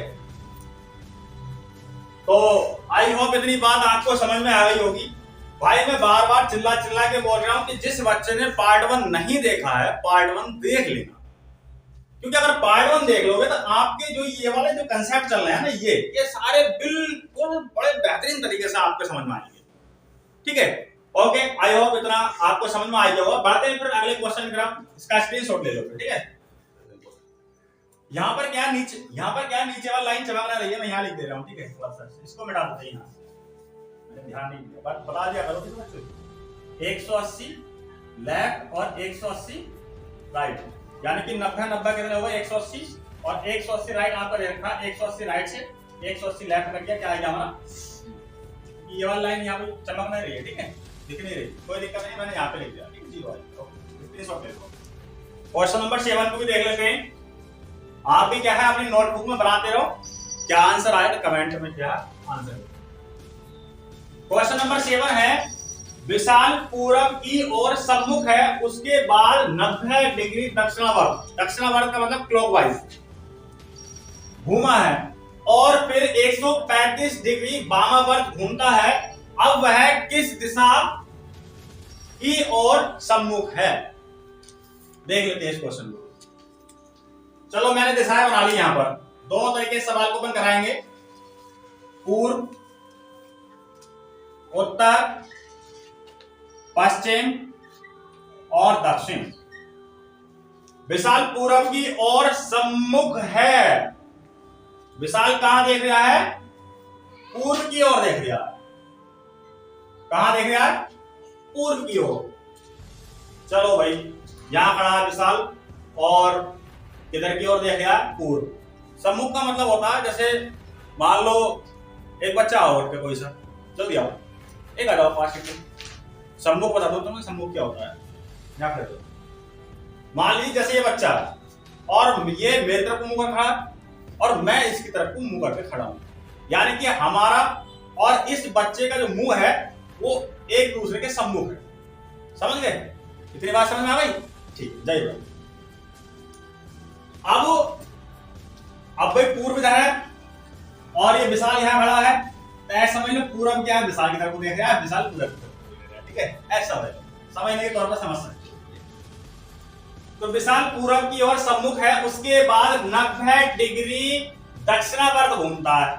तो आई होप इतनी बात आपको समझ में आ गई होगी। भाई मैं बार बार चिल्ला चिल्ला के बोल रहा हूं कि जिस बच्चे ने पार्ट 1 नहीं देखा है पार्ट 1 देख लेना, क्योंकि अगर पार्ट 1 देख लोगे तो आपके जो ये वाले जो कंसेप्ट चल रहे हैं ना ये सारे बिल्कुल बड़े बेहतरीन तरीके से आपको समझ में आएंगे, ठीक है। ओके, आई होप इतना आपको समझ में आ गया होगा। बढ़ते हैं फिर अगले क्वेश्चन की तरफ, इसका स्क्रीनशॉट ले लो, ठीक है। यहाँ पर क्या नीचे वाला लाइन चमक रही है, मैं यहाँ लिख दे रहा हूँ, ठीक है। इसको मिटा दो, यहाँ मैंने ध्यान नहीं दिया, बट बता दिया करो। 180 लेफ्ट और 180 राइट, यानी कि 90 कितने हो गए? 180 और 180 राइट यहाँ पर रखा, 180 राइट से 180 लेफ्ट कर दिया, क्या आएगा हमारा? ये वाला लाइन यहाँ पे चमक नहीं रही है, ठीक है, दिख नहीं रही, कोई दिक्कत नहीं, मैंने यहाँ पे लिख दिया, ठीक है। 0 स्क्रीनशॉट ले लो। क्वेश्चन नंबर 7 को भी देख लेते हैं। आप भी क्या है अपनी नोटबुक में बनाते रहो, क्या आंसर आए तो कमेंट में क्या आंसर। क्वेश्चन नंबर 7 है विशाल पूरब की ओर सम्मुख है, उसके बाद 90 डिग्री दक्षिणावर्त, दक्षिणावर्त का मतलब क्लॉकवाइज घूमा है, और फिर 135 डिग्री वामावर्त घूमता है। अब वह किस दिशा की ओर सम्मुख है? देख लेते हैं इस क्वेश्चन को। चलो मैंने दिशाएं बना ली यहां पर, दोनों तरीके से सवाल को अपन कराएंगे, पूर्व, उत्तर, पश्चिम और दक्षिण। विशाल पूरब की ओर सम्मुख है, विशाल कहां देख रहा है? पूर्व की ओर देख रहा है। कहां देख रहा है? पूर्व की ओर। चलो भाई, यहां खड़ा है विशाल और किधर की ओर देख रहा है? पूर्व। सम्मुख का मतलब होता है, जैसे मान लो एक बच्चा आओ उठ के, कोई सा जल्दी आओ, एक आ जाओ 5 सेकंड। सम्मुख बता दो तुम्हें, सम्मुख क्या होता है? यहाँ खड़े हो। मान लीजिए जैसे ये बच्चा है और ये मेरी तरफ मुंह कर खड़ा है और मैं इसकी तरफ को मुंह करके खड़ा हूं, यानी कि हमारा और इस बच्चे का जो मुंह है वो एक दूसरे के सम्मुख है। समझ गए? इतनी बात समझ में आ गई? ठीक, जय भाई। अब भाई पूर्व इधर है और ये विशाल यहां खड़ा है, तो ऐसा समझ लो पूर्व क्या है? विशाल की तरफ को देख रहा है, विशाल पूरब की तरफ को देख रहा है। ठीक है, ऐसा है, समझने के तौर पर समझ सकते। तो विशाल पूरब की ओर सम्मुख है, उसके बाद 90 डिग्री दक्षिणावर्त घूमता है।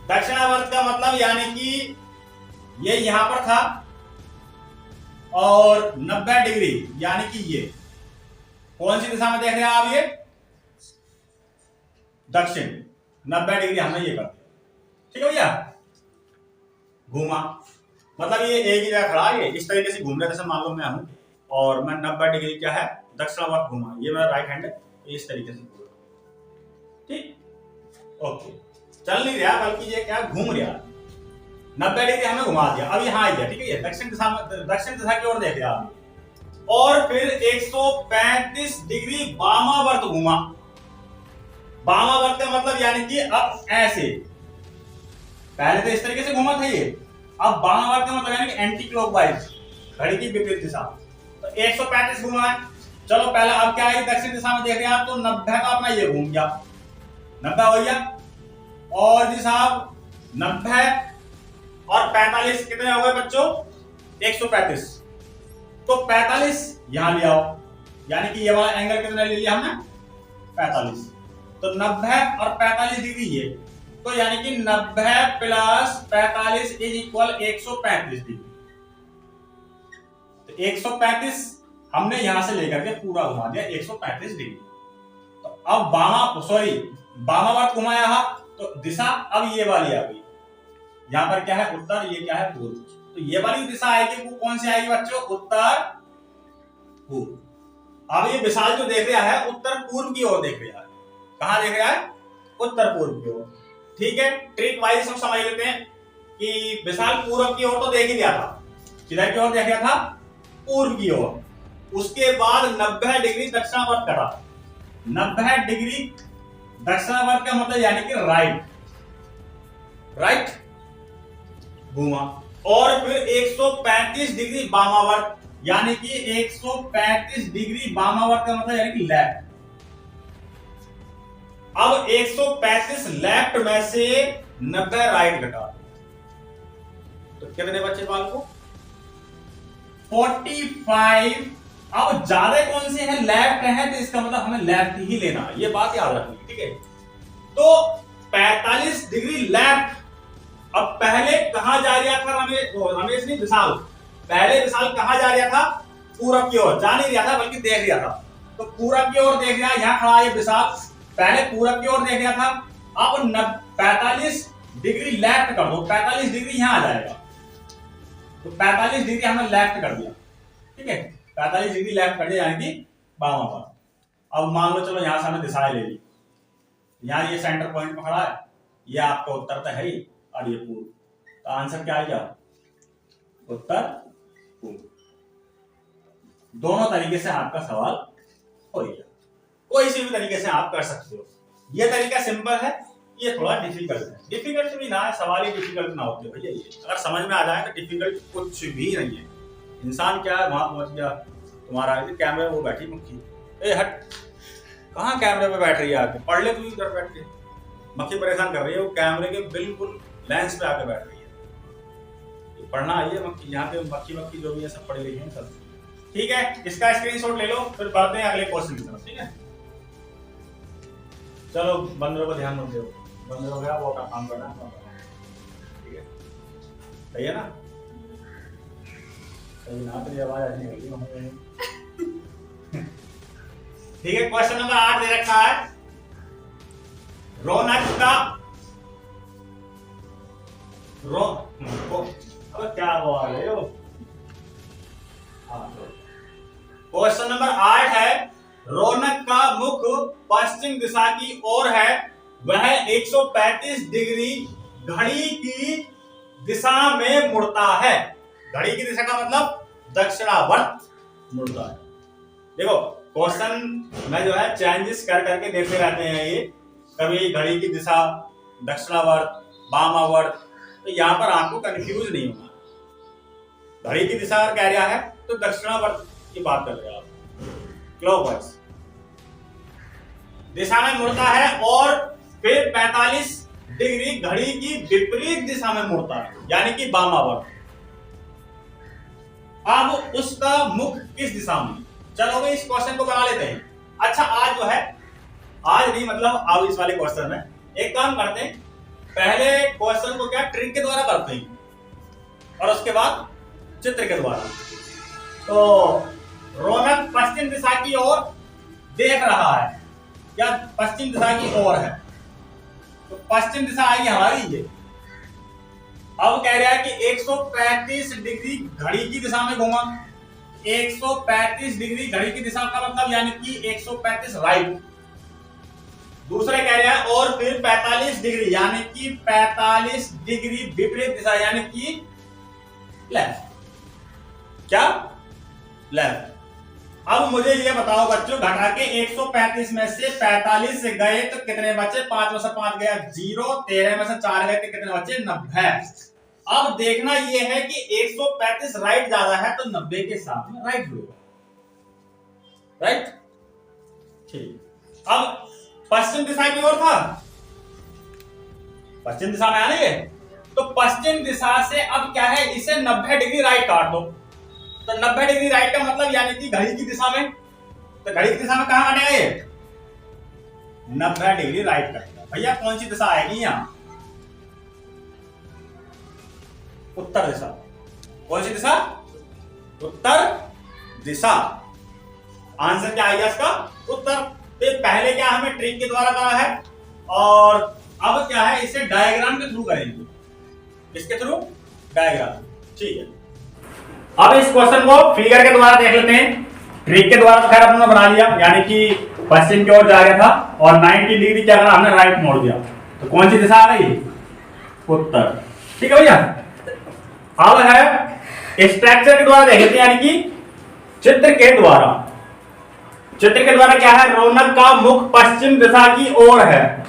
दक्षिणावर्त का मतलब यानी कि ये यहां पर था और 90 डिग्री यानी कि ये कौन सी दिशा में देख रहे हैं आप? ये दक्षिण। 90 डिग्री हमने ये कर दिया, ठीक है भैया। घूमा मतलब ये एक ही जगह खड़ा है, ये इस तरीके से घूम रहा है, जैसे मान लो मैं हूं और मैं 90 डिग्री क्या है? दक्षिणावर्त घूमा, ये मेरा राइट हैंड है, इस तरीके से घूम। ठीक, ओके। चल नहीं रहा बल्कि ये क्या घूम रहा, 90 डिग्री हमें घुमा दिया। अब यहाँ आ गया, ठीक है, ये दक्षिण दिशा में, दक्षिण दिशा की ओर देख रहा है। और फिर 135 डिग्री वामावर्त घूमा। वामावर्त का मतलब यानी कि अब ऐसे, पहले तो इस तरीके से घूमा था ये, अब वामावर्त का मतलब यानी कि एंटी क्लॉकवाइज, घड़ी की विपरीत दिशा। तो 135 घूमा है। चलो पहले अब क्या है? दक्षिण दिशा में देख रहे हैं आप, तो 90 का अपना ये घूम गया, 90 हो गया। और जी साहब 90 और 45 कितने हो गए बच्चों? 135। तो 45 यहां ले आओ, यानी कि ये वाला एंगल कितना ले लिया हमने? 45। तो 90 और 45 डिग्री ये, तो यानी कि 90 प्लस 45 इज इक्वल 135 डिग्री। तो 135 हमने यहां से लेकर के पूरा घुमा दिया 135 डिग्री। तो अब वामावर्त घुमाया है, तो दिशा अब ये वाली आ गई। यहां पर क्या है? उत्तर, ये क्या है? पूर्व। तो ये वाली दिशा आएगी, वो कौन सी आएगी बच्चों? उत्तर पूर्व। अब ये विशाल जो देख रहा है उत्तर पूर्व की ओर देख रहा है। कहां देख रहा है? उत्तर पूर्व की ओर। ठीक है, ट्रिक वाइज सब समझ लेते हैं कि विशाल पूर्व की ओर तो देख ही लिया था, किधर की ओर देख रहा था? पूर्व की ओर। उसके बाद 90 डिग्री दक्षिणावर्त करा। 90 डिग्री दक्षिणावर्त का मतलब यानी कि राइट घूमा। और फिर 135 डिग्री वामावर्त, यानी कि 135 डिग्री वामावर्त का मतलब यानी कि लेफ्ट। अब 135 लेफ्ट में से 90 राइट घटा, तो कितने बच्चे बाल को? 45। अब ज्यादा कौन से है? लेफ्ट है, तो इसका मतलब हमें लेफ्ट ही लेना है, ये बात याद रखनी, ठीक है। तो 45 डिग्री लेफ्ट। अब पहले कहां जा रहा था रमेश नहीं, विशाल। पहले विशाल कहां जा रहा था? पूरब की ओर। जा नहीं रहा था बल्कि देख रहा था, तो पूरब की ओर देख रहा है, यहां खड़ा है विशाल, पहले पूरब की ओर देख रहा था। अब 45 डिग्री लेफ्ट कर दो, 45 डिग्री यहां आ जाएगा, तो 45 डिग्री हमने लेफ्ट कर दिया, ठीक है। 45 डिग्री लेफ्ट कर दिया, यानी कि बामा पर। अब मान लो चलो यहां से हमने दिशाएं ले ली, यहां ये सेंटर पॉइंट पर खड़ा है, ये आपका उत्तर तो है ही, और ये पूर्व। तो आंसर क्या आएगा? उत्तर पूर्व। दोनों तरीके से आपका सवाल हो गया, कोई सी भी तरीके से आप कर सकते हो। यह तरीका सिंपल है, ये थोड़ा डिफिकल्ट है। डिफिकल्ट भी ना है, सवाल ही डिफिकल्ट ना होते भैया। ये अगर समझ में आ जाए तो डिफिकल्ट कुछ भी नहीं है। इंसान क्या है, वहां पहुंच गया, तुम्हारा कैमरे में वो बैठी मक्खी, ए हट, कहाँ कैमरे पे बैठ रही है, आके पढ़ ले तू इधर बैठ के। मक्खी परेशान कर रही है, वो कैमरे के बिल्कुल लेंस पे आके बैठ रही है। पढ़ना आइए मक्खी, यहाँ पे मक्खी जो भी है सब पढ़ी लिखी है सब। ठीक है, इसका स्क्रीनशॉट ले लो, फिर बढ़ते हैं अगले क्वेश्चन की तरफ। ठीक है, चलो बंदरों को ध्यान मत दो, बंदर हो गया वो अपना काम करना है। ठीक है, सही है ना? सही ना, तेरी आवाज ऐसी निकली। ठीक है, क्वेश्चन नंबर 8 दे रखा है, रौनक का अब क्या हुआ है यो? क्वेश्चन नंबर 8 है, रौनक का मुख पश्चिम दिशा की ओर है, वह 135 डिग्री घड़ी की दिशा में मुड़ता है। घड़ी की दिशा का मतलब दक्षिणावर्त मुड़ता है। देखो क्वेश्चन में जो है चेंजेस कर करके देखते रहते हैं ये, कभी घड़ी की दिशा दक्षिणावर्त, वामावर्त, तो यहाँ पर आपको कंफ्यूज नहीं होना। घड़ी की दिशा अगर कह रहा है तो दक्षिणावर्त की बात कर रहे हैं आप, क्लॉकवाइज दिशा में मुड़ता है, और फिर 45 डिग्री घड़ी की विपरीत दिशा में मुड़ता है, यानी कि वामावर्त। अब उसका मुख किस दिशा में? चलो भाई इस क्वेश्चन को बना लेते हैं। अच्छा आज जो है, आज नहीं मतलब अब इस वाले क्वेश्चन में एक काम करते हैं, पहले क्वेश्चन को क्या ट्रिक के द्वारा करते हैं और उसके बाद चित्र के द्वारा। तो रौनक पश्चिम दिशा की ओर देख रहा है, या पश्चिम दिशा की ओर है, तो पश्चिम दिशा आएगी हमारी ये। अब कह रहा है कि 135 डिग्री घड़ी की दिशा में घूमा, 135 डिग्री घड़ी की दिशा का मतलब यानी कि 135 राइट। दूसरे कह रहा है और फिर 45 डिग्री यानी कि 45 डिग्री विपरीत दिशा यानी कि लेफ्ट। क्या? लेफ्ट। अब मुझे ये बताओ बच्चों, घटा के 135 में से 45 से गए तो कितने बचे? 5 में से 5 गया 0, 13 में से 4 गए तो कितने बचे? 90। अब देखना ये है कि 135 राइट ज्यादा है तो 90 के साथ में राइट जुड़ेगा, राइट? ठीक। अब पश्चिम दिशा की ओर था, पश्चिम दिशा में आने तो पश्चिम दिशा से अब क्या है, इसे 90 डिग्री राइट काट दो। तो 90 डिग्री राइट का मतलब यानी कि घड़ी की दिशा में, तो घड़ी की दिशा में कहां काटेगा ये? 90 डिग्री राइट काटेगा। भैया कौन सी दिशा आएगी यहां? उत्तर दिशा। कौन सी दिशा? उत्तर दिशा। आंसर क्या आएगा इसका? उत्तर। तो पहले क्या हमें ट्रिक के द्वारा करा है, और अब क्या है इसे डायग्राम के थ्रू करेंगे। इसके थ्रू डायग्राम। ठीक है, अब इस क्वेश्चन को फिगर के द्वारा देख लेते हैं। ट्रिक के द्वारा तो खैर अपने बना लिया, यानी कि पश्चिम की ओर जा रहा था और 90 डिग्री क्या करा हमने? राइट मोड़ दिया। तो कौन सी दिशा आ गई? उत्तर। ठीक है भैया। अब है स्ट्रक्चर के द्वारा देख लेते हैं, यानी कि चित्र के द्वारा। चित्र के द्वारा क्या है? रौनक का मुख पश्चिम दिशा की ओर है।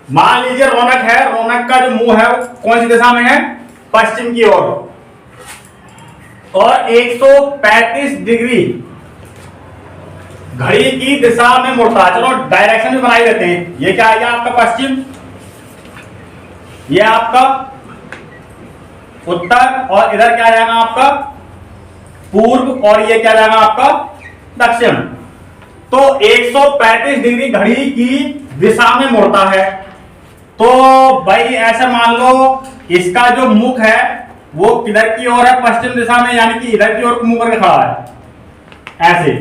मान लीजिए रौनक है, रौनक का जो मुंह है वो कौन सी दिशा में है? पश्चिम की ओर, और 135 डिग्री घड़ी की दिशा में मुड़ता है। चलो डायरेक्शन भी बनाई देते हैं। ये क्या आएगा आपका? पश्चिम, ये आपका उत्तर, और इधर क्या जाएगा आपका? पूर्व, और ये क्या जाएगा आपका? दक्षिण। तो 135 डिग्री घड़ी की दिशा में मुड़ता है। तो भाई ऐसे मान लो इसका जो मुख है वो किधर की ओर है? पश्चिम दिशा में, यानी कि इधर की ओर मुंह करके खड़ा है ऐसे।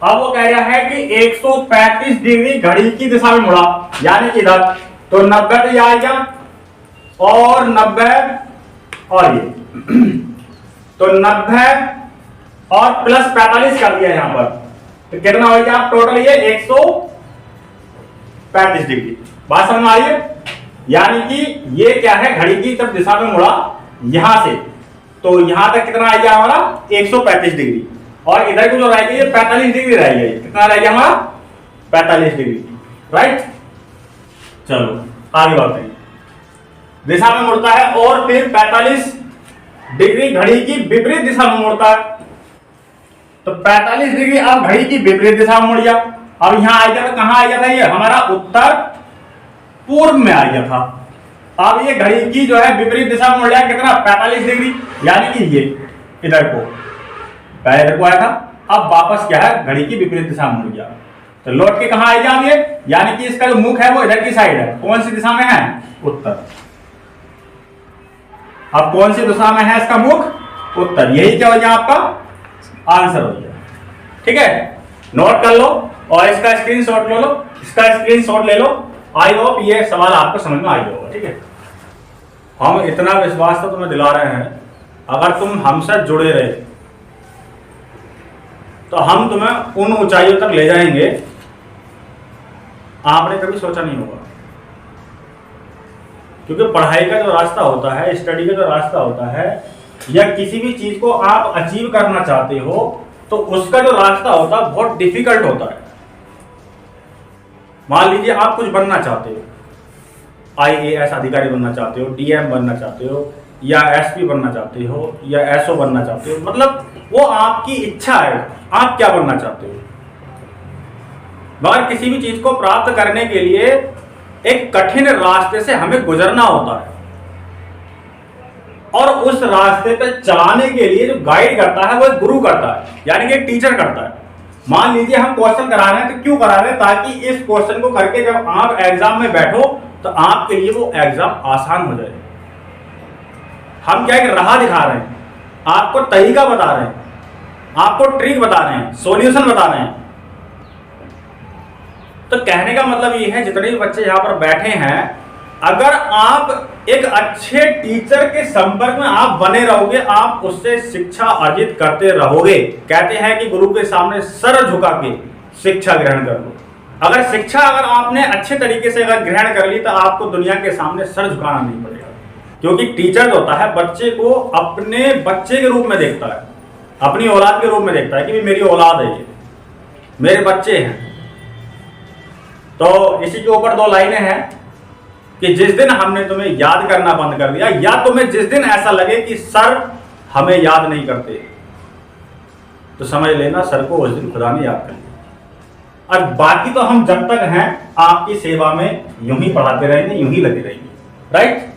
अब वो कह रहा है कि 135 डिग्री घड़ी की दिशा में मुड़ा, यानी कि इधर। तो 90 तो ये आ गया, और 90 और ये तो 90 और प्लस 45 कर दिया यहां पर, तो कितना हो गया टोटल? ये 135 डिग्री। बात समझ में आ रही है? यानी कि ये क्या है? घड़ी की जब दिशा में मुड़ा यहां से, तो यहां तक कितना आ गया हमारा? 135 डिग्री, और इधर को जो रहेगी ये 45 डिग्री रहेगी। कितना रह गया हमारा? 45 डिग्री, राइट? चलो आगे बढ़ते हैं। दिशा में मुड़ता है और फिर 45 डिग्री घड़ी की विपरीत दिशा में मुड़ता है। तो 45 डिग्री अब घड़ी की विपरीत दिशा में मुड़ गया। अब यहां आ गया था, कहां आ गया था, ये हमारा उत्तर पूर्व में आ गया था। अब ये घड़ी की जो है विपरीत दिशा में मुड़ गया, कितना, 45 डिग्री, यानी कि ये इधर को, पहले इधर को आया था, अब वापस क्या है, घड़ी की विपरीत दिशा में मुड़ गया। तो लौट के कहां आएगा अब ये, यानी कि इसका जो मुख है वो इधर की साइड है। कौन सी दिशा में है, उत्तर। अब कौन सी दिशा में है इसका मुख, उत्तर। यही क्या हो गया आपका आंसर हो गया। ठीक है, नोट कर लो और इसका स्क्रीनशॉट ले लो, इसका स्क्रीनशॉट ले लो। आई होप ये सवाल आपको समझ में आ गया होगा। ठीक है, हम इतना विश्वास तो तुम्हें दिला रहे हैं, अगर तुम हमसे जुड़े रहे तो हम तुम्हें उन ऊंचाइयों तक ले जाएंगे आपने कभी सोचा नहीं होगा। क्योंकि पढ़ाई का जो रास्ता होता है, स्टडी का जो रास्ता होता है, या किसी भी चीज को आप अचीव करना चाहते हो तो उसका जो रास्ता होता है बहुत डिफिकल्ट होता है। मान लीजिए आप कुछ बनना चाहते हो, IAS अधिकारी बनना चाहते हो, DM बनना चाहते हो, या SP बनना चाहते हो, या SO बनना चाहते हो, मतलब वो आपकी इच्छा है, आप क्या बनना चाहते हो। मगर किसी भी चीज को प्राप्त करने के लिए एक कठिन रास्ते से हमें गुजरना होता है, और उस रास्ते पे चलाने के लिए जो गाइड करता है वो एक गुरु करता है, यानी कि एक टीचर करता है। मान लीजिए हम क्वेश्चन करा रहे हैं, तो क्यों करा रहे हैं, ताकि इस क्वेश्चन को करके जब आप एग्जाम में बैठो तो आपके लिए वो एग्जाम आसान हो जाए। हम क्या एक राह दिखा रहे हैं, आपको तरीका बता रहे हैं, आपको ट्रिक बता रहे हैं, सॉल्यूशन बता रहे हैं। तो कहने का मतलब ये है, जितने भी बच्चे यहाँ पर बैठे हैं, अगर आप एक अच्छे टीचर के संपर्क में आप बने रहोगे, आप उससे शिक्षा अर्जित करते रहोगे। कहते हैं कि गुरु के सामने सर झुका के शिक्षा ग्रहण कर लो। अगर शिक्षा अगर आपने अच्छे तरीके से अगर ग्रहण कर ली तो आपको दुनिया के सामने सर झुकाना नहीं पड़ेगा। क्योंकि टीचर जो होता है बच्चे को अपने बच्चे के रूप में देखता है, अपनी औलाद के रूप में देखता है कि मेरी औलाद है, ये मेरे बच्चे हैं। तो इसी के ऊपर दो लाइनें हैं कि जिस दिन हमने तुम्हें याद करना बंद कर दिया, या तुम्हें जिस दिन ऐसा लगे कि सर हमें याद नहीं करते, तो समझ लेना सर को उस दिन खुदा ने याद कर लिया। और बाकी तो हम जब तक हैं आपकी सेवा में यूं ही पढ़ाते रहेंगे, यूं ही लगे रहेंगे। राइट,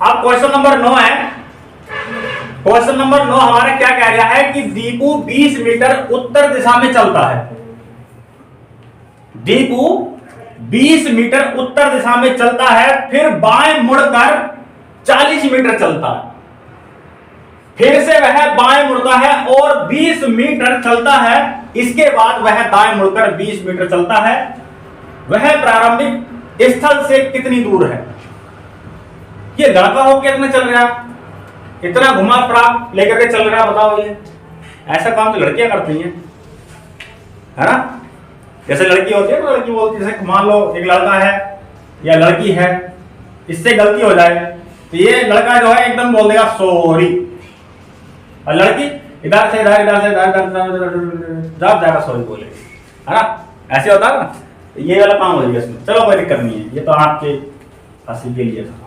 अब क्वेश्चन नंबर 9 है। क्वेश्चन नंबर 9 हमारा क्या कह रहा है कि दीपू 20 मीटर उत्तर दिशा में चलता है। दीपू 20 मीटर उत्तर दिशा में चलता है, फिर बाएं मुड़कर 40 मीटर चलता है। फिर से वह बाएं मुड़ता है और 20 मीटर चलता है। इसके बाद वह दाएं मुड़कर 20 मीटर चलता है। वह प्रारंभिक स्थल से कितनी दूर है। ये लड़का हो कितना चल रहा है, इतना घुमा फिरा लेकर के चल रहा है, बताओ। ये ऐसा काम तो लड़कियां करती हैं, है ना। जैसे लड़की होती है तो लड़की बोलती है, जैसे मान लो एक लड़का है या लड़की है, इससे गलती हो जाए तो ये लड़का जो है एकदम बोल देगा सॉरी, और लड़की इधर से इधर, इधर से इधर जाएगा सॉरी बोलेगी, है ना। ऐसे होता है ना, ये वाला काम हो जाएगा इसमें। चलो कोई दिक्कत नहीं है, ये तो आपके हंसी के लिए था।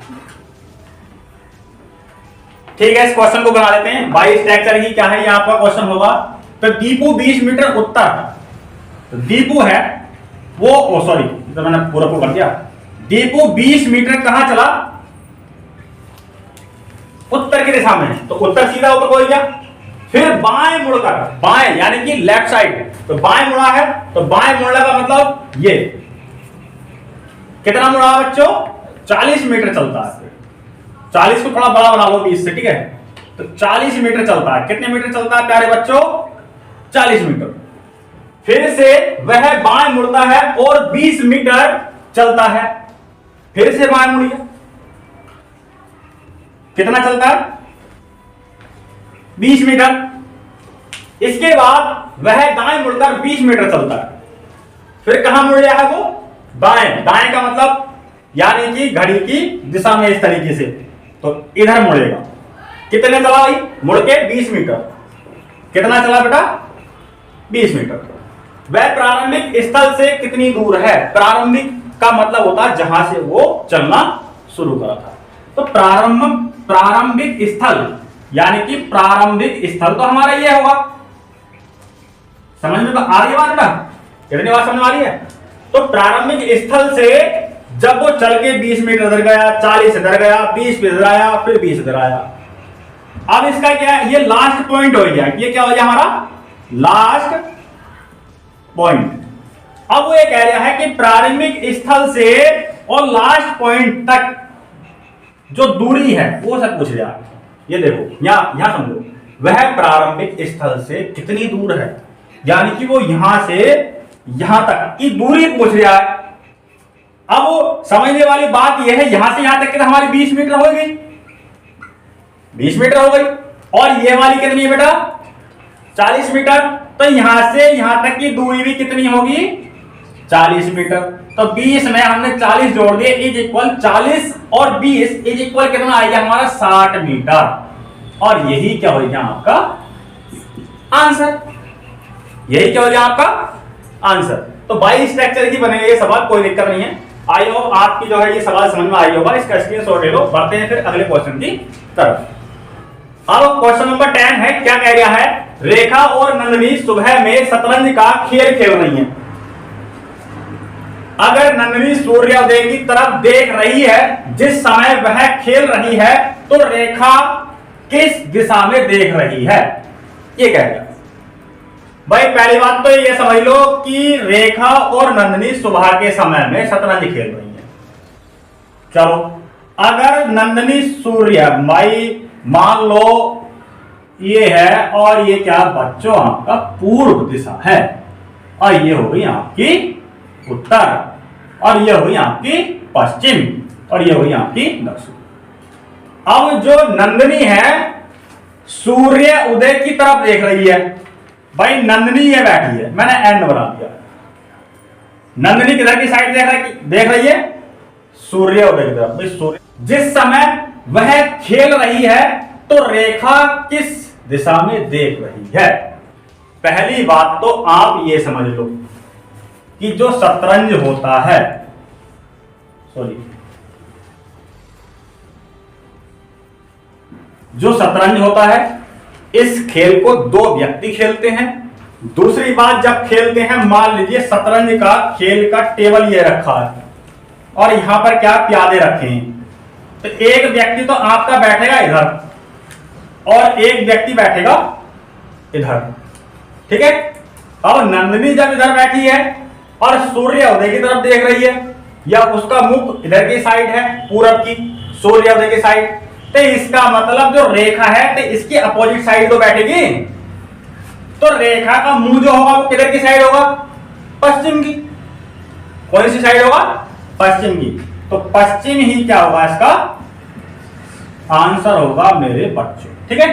ठीक है, इस क्वेश्चन को बना लेते हैं। बाई स्ट्रक्चर ही क्या है, ये आपका क्वेश्चन होगा। तो दीपू 20 मीटर उत्तर, तो दीपू है वो, सॉरी तो मैंने पूरा को कर दिया। दीपू 20 मीटर कहां चला, उत्तर की दिशा में, तो उत्तर सीधा ऊपर हो गया। फिर बाएं मुड़कर, बाएं यानी कि लेफ्ट साइड, तो बाएं मुड़ा है, तो बाएं मुड़ने का मतलब ये कितना मुड़ा बच्चों, 40 मीटर चलता है। 40 को थोड़ा बड़ा बना लो 20 से, ठीक है। तो 40 मीटर चलता है। कितने मीटर चलता है प्यारे बच्चों, 40 मीटर। फिर से वह बाएं मुड़ता है और 20 मीटर चलता है। फिर से बाएं मुड़ गया, कितना चलता है, 20 मीटर। इसके बाद वह दाएं मुड़कर 20 मीटर चलता है। फिर कहां मुड़ गया है वो, दाएं। दाएं का मतलब यानी कि घड़ी की दिशा में इस तरीके से, तो इधर मुड़ेगा। कितने चला भाई, मुड़ के 20 मीटर। कितना चला बेटा, 20 मीटर। वह प्रारंभिक स्थल से कितनी दूर है, प्रारंभिक का मतलब होता है जहां से वो चलना शुरू करा था। तो प्रारंभिक स्थल यानी कि प्रारंभिक स्थल तो हमारा ये होगा। समझ में आ रही है बात ना? कितनी बात समझ में आ रही है? तो प्रारंभिक स्थल से जब वो चल के 20 मीटर इधर गया, 40 इधर गया, 20 पे इधर आया, फिर 20 इधर आया। अब इसका क्या है, ये लास्ट पॉइंट हो गया। ये क्या हो गया हमारा लास्ट पॉइंट। अब वो ये कह रहा है कि प्रारंभिक स्थल से और लास्ट पॉइंट तक जो दूरी है वो सब पूछ रहा है। ये देखो यहां समझो, वह प्रारंभिक स्थल से कितनी दूर है, यानी कि वो यहां से यहां तक की दूरी पूछ रहा है। अब वो समझने वाली बात यह है, यहां से यहां तक की तो हमारी 20 मीटर हो गई, 20 मीटर हो गई, और ये वाली कितनी है बेटा 40 मीटर। तो यहां से यहां तक की दूरी भी कितनी होगी 40 मीटर। तो 20 में हमने 40 जोड़ दिए इज इक्वल 40 और 20 इज इक्वल कितना आएगा हमारा 60 मीटर। और यही क्या हो गया आपका आंसर, यही क्या हो गया आपका आंसर। तो बाई स्ट्रक्चर की बनेगा ये सवाल, कोई दिक्कत नहीं है। आई होप आपकी जो है ये सवाल समझ में आई होगा। इसका स्क्रीनशॉट ले लो, बढ़ते हैं फिर अगले क्वेश्चन की तरफ। अब क्वेश्चन नंबर 10 है, क्या कह रहा है, रेखा और नंदिनी सुबह में शतरंज का खेल खेल रही हैं। अगर नंदिनी सूर्योदय की तरफ देख रही है जिस समय वह खेल रही है, तो रेखा किस दिशा में देख रही है, ये कह रहा है। भाई पहली बात तो ये समझ लो कि रेखा और नंदिनी सुबह के समय में शतरंज खेल रही है। चलो अगर नंदिनी सूर्य भाई मान लो ये है, और ये क्या बच्चों आपका पूर्व दिशा है, और ये हो गई आपकी उत्तर, और ये हुई आपकी पश्चिम, और ये हुई आपकी दक्षिण। अब जो नंदिनी है सूर्य उदय की तरफ देख रही है। भाई नंदिनी ये बैठी है, मैंने एंड बना दिया। नंदिनी किधर की साइड देख रही है सूर्य उदय की तरफ। भाई सूर्य जिस समय वह खेल रही है, तो रेखा किस दिशा में देख रही है। पहली बात तो आप ये समझ लो कि जो शतरंज होता है, जो शतरंज होता है, इस खेल को दो व्यक्ति खेलते हैं। दूसरी बात, जब खेलते हैं मान लीजिए शतरंज का खेल का टेबल ये रखा है और यहां पर क्या प्यादे रखे हैं, तो एक व्यक्ति तो आपका बैठेगा इधर और एक व्यक्ति बैठेगा इधर, ठीक है। अब नंदिनी जब इधर बैठी है और सूर्योदय की तरफ देख रही है, या उसका मुख इधर की साइड है पूरब की, सूर्योदय की साइड, तो इसका मतलब जो रेखा है तो इसकी अपोजिट साइड तो बैठेगी। तो रेखा का मुंह जो होगा वो किधर की साइड होगा, पश्चिम की। कौन सी साइड होगा, पश्चिम की। तो पश्चिम ही क्या होगा, इसका आंसर होगा मेरे बच्चों, ठीक है,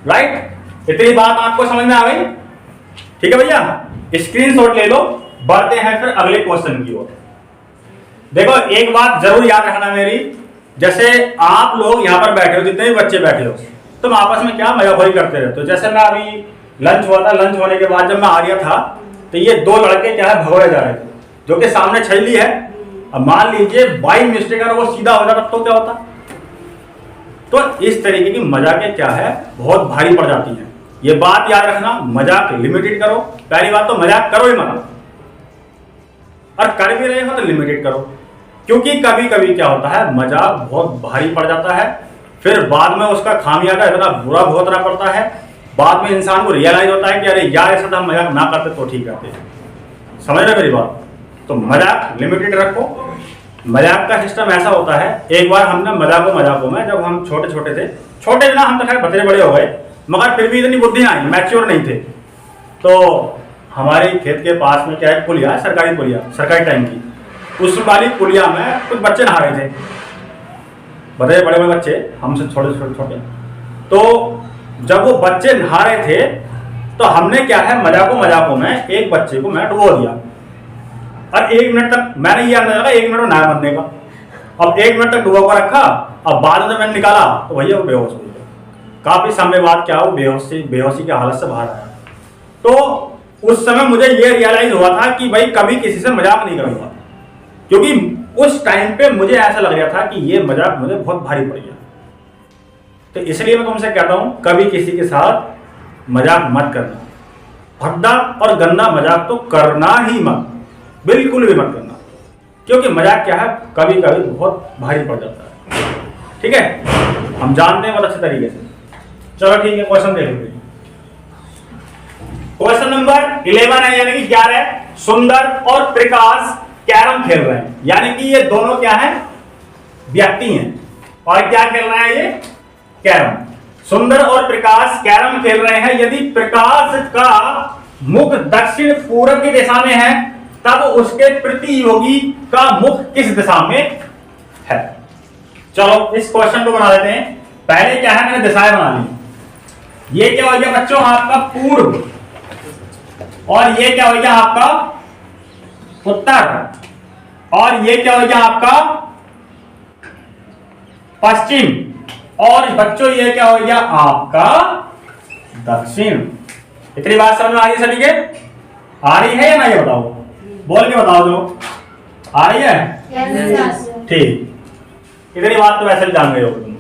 राइट। इतनी बात आपको समझ में आ गई, ठीक है भैया। स्क्रीनशॉट ले लो, बढ़ते हैं फिर अगले क्वेश्चन की ओर। देखो एक बात जरूर याद रखना मेरी, जैसे आप लोग यहाँ पर बैठे हो, जितने भी बच्चे बैठे हो, तुम आपस में क्या मजाखोरी करते रहते हो। जैसे मैं अभी लंच हुआ था, लंच होने के बाद जब मैं आ रहा था, तो ये दो लड़के क्या है भगोड़े जा रहे थे, जो कि सामने छैली है। अब मान लीजिए बाई मिस्टेक अगर वो सीधा हो जाता तो क्या होता। तो इस तरीके की मजाकें क्या है बहुत भारी पड़ जाती हैं। ये बात याद रखना, मजाक लिमिटेड करो। पहली बात तो मजाक करो ही मत, और कर भी रहे हो तो लिमिटेड करो, क्योंकि कभी कभी क्या होता है मजाक बहुत भारी पड़ जाता है, फिर बाद में उसका खामियाजा इतना बुरा भुगतना पड़ता है। बाद में इंसान को रियलाइज होता है कि अरे यार ऐसा तो हम मजाक ना करते तो ठीक रहते। समझ रहे मेरी बात। तो मजाक लिमिटेड रखो। मजाक का सिस्टम ऐसा होता है, एक बार हमने मजाकों में जब हम छोटे छोटे थे, छोटे ना हम तो खैर बड़े बड़े हो गए, मगर फिर भी इतनी बुद्धि आई, मैच्योर नहीं थे। तो हमारे खेत के पास में क्या है पुलिया, सरकारी पुलिया, सरकारी टाइम की, उस वाली पुलिया में कुछ बच्चे नहा रहे थे, बड़े बड़े बच्चे, हमसे छोटे छोटे। तो जब वो बच्चे नहा रहे थे तो हमने क्या है मजाकों में एक बच्चे को मैं डुबो दिया, और 1 मिनट तक मैंने ये अंदाजा लगा 1 मिनट में नहा बनने का। अब 1 मिनट तक डुबो कर रखा, अब बाद में मैंने निकाला तो भैया वो बेहोश हो गया। काफी समय बाद क्या वो बेहोशी की हालत से बाहर आया। तो उस समय मुझे ये रियलाइज हुआ था कि भाई कभी किसी से मजाक नहीं करूंगा, क्योंकि उस टाइम पे मुझे ऐसा लग रहा था कि ये मजाक मुझे बहुत भारी पड़ गया। तो इसलिए मैं तुमसे कहता हूं कभी किसी के साथ मजाक मत करना, भद्दा और गंदा मजाक तो करना ही मत, बिल्कुल भी मत करना, क्योंकि मजाक क्या है कभी कभी बहुत भारी पड़ जाता है। ठीक है, हम जानते हैं बहुत अच्छे तरीके से। चलो ठीक है, क्वेश्चन देख लीजिए। क्वेश्चन नंबर 11 है, यानी कि 11। सुंदर और प्रकाश कैरम खेल रहे हैं, यानी कि ये दोनों क्या है, व्यक्ति हैं, और क्या खेल रहे हैं ये, कैरम। सुंदर और प्रकाश कैरम खेल रहे हैं। यदि प्रकाश का मुख दक्षिण पूर्व की दिशा में है तब उसके प्रतियोगी का मुख किस दिशा में है। चलो इस क्वेश्चन को बना देते हैं। पहले क्या है, मैंने दिशाएं बना ली। ये क्या हो गया बच्चों आपका पूर्व, और ये क्या हो गया आपका उत्तर, और ये क्या हो गया आपका पश्चिम, और बच्चों ये क्या हो गया आपका दक्षिण। इतनी बात समझ में आ रही है सभी के? आ रही है या ना, ये बताओ, बोल के बताओ जो आ रही है। ठीक, इतनी बात तो वैसे भी जान गए हो तुम।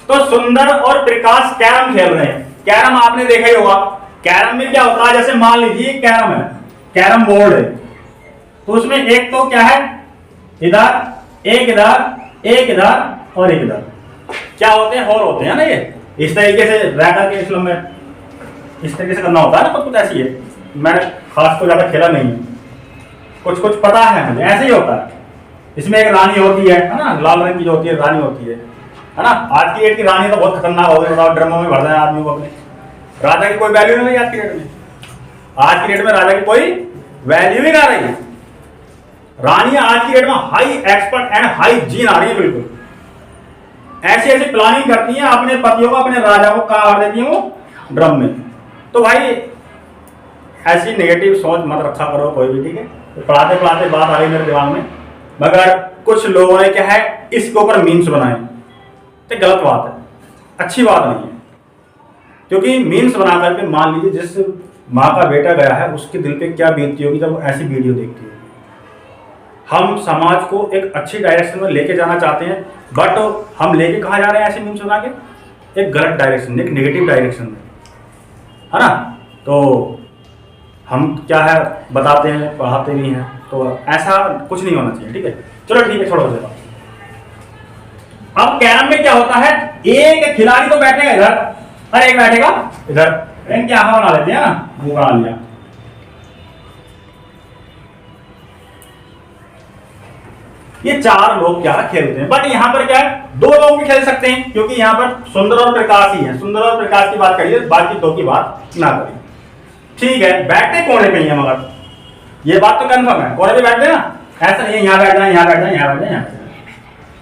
तो सुंदर और प्रकाश कैरम खेल रहे हैं। कैरम आपने देखा ही होगा। कैरम में क्या होता है, जैसे मान लीजिए कैरम है, कैरम बोर्ड है, तो उसमें एक तो क्या है, इधर एक, इधर एक, इधर और एक इधर, क्या होते हैं, होल होते हैं ना। ये इस तरीके से रैकर के इसमें में इस तरीके से करना होता है ना, कुछ ऐसी है। मैंने खास को ज्यादा खेला नहीं, कुछ कुछ पता है मुझे, ऐसे ही होता है। इसमें एक रानी होती है ना, लाल रंग की जो होती है रानी होती है ना। आज की डेट की रानी तो बहुत खतरनाक हो गई, बताओ, ड्रमों में भर दें आदमी को अपने। राजा की कोई वैल्यू नहीं आज की डेट में। आज की डेट में राजा की कोई वैल्यू ही ना रही है। रानियां आज की डेट में high expert and high gene आ रही है, बिल्कुल ऐसी ऐसी प्लानिंग करती हैं, अपने पतियों को, अपने राजा को कहा कर देती हैं ड्रम में। तो भाई ऐसी नेगेटिव सोच मत रखा करो कोई भी, ठीक है। तो पढ़ाते पढ़ाते बात आ गई मेरे दिमाग में, मगर कुछ लोगों ने क्या है इसके ऊपर मीम्स बनाए, तो गलत बात है, अच्छी बात नहीं है। क्योंकि मीम्स बना करके मान लीजिए जिस माँ का बेटा गया है उसके दिल पे क्या बीतती होगी जब वो ऐसी वीडियो देखती है। हम समाज को एक अच्छी डायरेक्शन में लेके जाना चाहते हैं, बट हम लेके कहाँ जा रहे हैं ऐसे मीम्स बना के, एक गलत डायरेक्शन, एक नेगेटिव डायरेक्शन में, है ना। तो हम क्या है बताते हैं, पढ़ाते भी हैं, तो ऐसा कुछ नहीं होना चाहिए, ठीक है। चलो ठीक है, छोड़ो उसे। अब कैरम में क्या होता है, एक खिलाड़ी तो बैठेगा इधर और एक बैठेगा इधर, क्या बना लेते हैं ना, वो बना लिया। ये चार लोग क्या खेलते हैं, बट यहाँ पर क्या है, दो लोग भी खेल सकते हैं, क्योंकि यहाँ पर सुंदर और प्रकाश ही है। सुंदर और प्रकाश की बात करिए, बाकी दो की बात ना करिए, ठीक है। बैठते कोने पे ही है, मगर ये बात तो कंफर्म है, कोने पे बैठते हैं ना, ऐसा नहीं है यहाँ बैठ जाए, यहाँ बैठ जाए, यहाँ बैठ जाए, यहाँ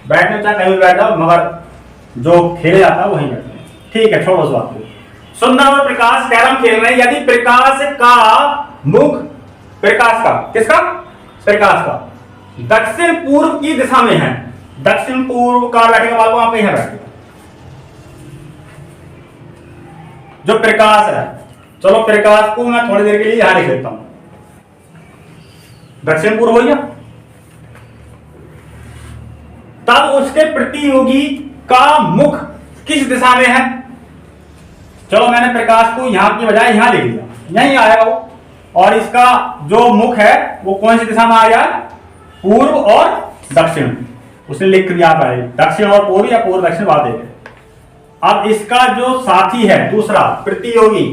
बैठने चाहे कहीं भी बैठ जाओ, मगर जो खेले जाता है वहीं बैठते हैं, ठीक है। छोड़ो उस बात को। सुंदर और प्रकाश कैरम खेल रहे हैं। यदि प्रकाश का मुख, प्रकाश का, किसका, प्रकाश का दक्षिण पूर्व की दिशा में है, दक्षिण पूर्व का बैठेगा बाल को वहां पे यहां बैठेगा जो प्रकाश है। चलो प्रकाश को मैं थोड़ी देर के लिए यहां लिख लेता हूं, दक्षिण पूर्व हो गया। तब उसके प्रतियोगी का मुख किस दिशा में है। चलो मैंने प्रकाश को यहां की बजाय यहां लिख लिया, यहीं आएगा वो, और इसका जो मुख है वो कौन सी दिशा में आ गया, पूर्व और दक्षिण। उसने लिख दिया पहले दक्षिण और पूर्व, या पूर्व दक्षिण बात है। अब इसका जो साथी है दूसरा प्रतियोगी,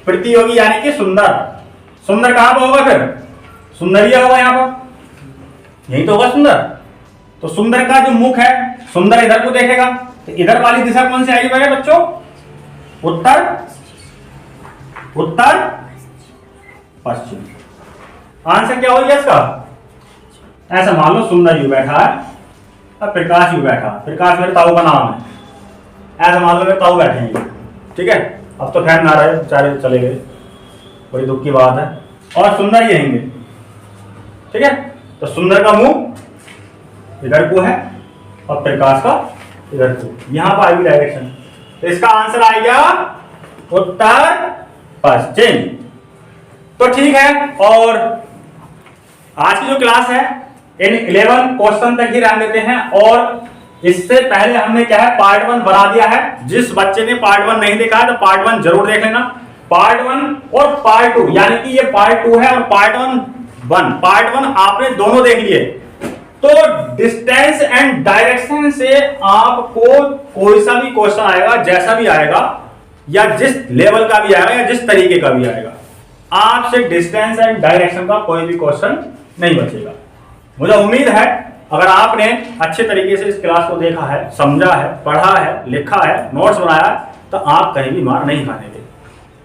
प्रतियोगी यानी कि सुंदर, सुंदर कहां पर होगा, फिर सुंदर ही होगा यहां पर, यही तो होगा सुंदर। तो सुंदर का जो मुख है, सुंदर इधर को देखेगा, तो इधर वाली दिशा कौन सी आएगी भाई बच्चों, उत्तर, उत्तर पश्चिम। आंसर क्या हो गया इसका, ऐसा मान लो सुंदर यू बैठा है और प्रकाश यू बैठा, प्रकाश मेरे ताऊ का नाम है, ऐसा मान लो मेरे ताऊ बैठे हैं, ठीक है। अब तो खैर ना रहे, बेचारे चले गए, बड़ी दुख की बात है। और सुंदर ये रहेंगे, ठीक है। तो सुंदर का मुंह इधर को है और प्रकाश का इधर को, यहां पर आएगी डायरेक्शन, तो इसका आंसर आएगा उत्तर पश्चिम। तो ठीक है, और आज की जो क्लास है इन 11 क्वेश्चन तक ही रहने देते हैं। और इससे पहले हमने क्या है पार्ट 1 बना दिया है। जिस बच्चे ने पार्ट 1 नहीं देखा है तो पार्ट 1 जरूर देख लेना। पार्ट 1 और पार्ट 2 यानी कि ये पार्ट 2 है और पार्ट 1 आपने दोनों देख लिए। तो डिस्टेंस एंड डायरेक्शन से आपको कोई सा भी क्वेश्चन आएगा, जैसा भी आएगा या जिस लेवल का भी आएगा या जिस तरीके का भी आएगा, आपसे डिस्टेंस एंड डायरेक्शन का कोई भी क्वेश्चन नहीं बचेगा। मुझे उम्मीद है अगर आपने अच्छे तरीके से इस क्लास को देखा है, समझा है, पढ़ा है, लिखा है, नोट्स बनाया है, तो आप कहीं भी मार नहीं खाने।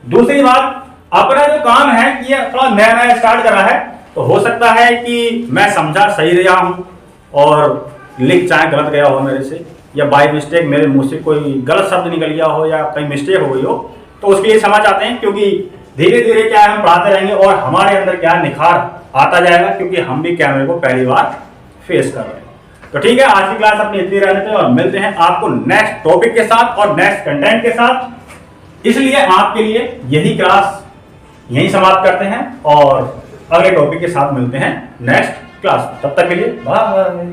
दूसरी बात, अपना जो काम है कि ये थोड़ा नया नया स्टार्ट कर रहा है, तो हो सकता है कि मैं समझा सही रहा हूं और लिख चाहे गलत गया हो मेरे से, या बाय मिस्टेक मेरे मुंह से कोई गलत शब्द निकल गया हो या कहीं मिस्टेक हो गई हो, तो उसके लिए क्षमा चाहते हैं। क्योंकि धीरे धीरे क्या है हम पढ़ाते रहेंगे और हमारे अंदर क्या निखार आता जाएगा, क्योंकि हम भी कैमरे को पहली बार फेस कर रहे हैं। तो ठीक है, आज की क्लास अपनी इतनी रहने देते हैं और मिलते हैं आपको नेक्स्ट टॉपिक के साथ और नेक्स्ट कंटेंट के साथ। इसलिए आपके लिए यही क्लास यहीं समाप्त करते हैं और अगले टॉपिक के साथ मिलते हैं नेक्स्ट क्लास में। तब तक के लिए बाय।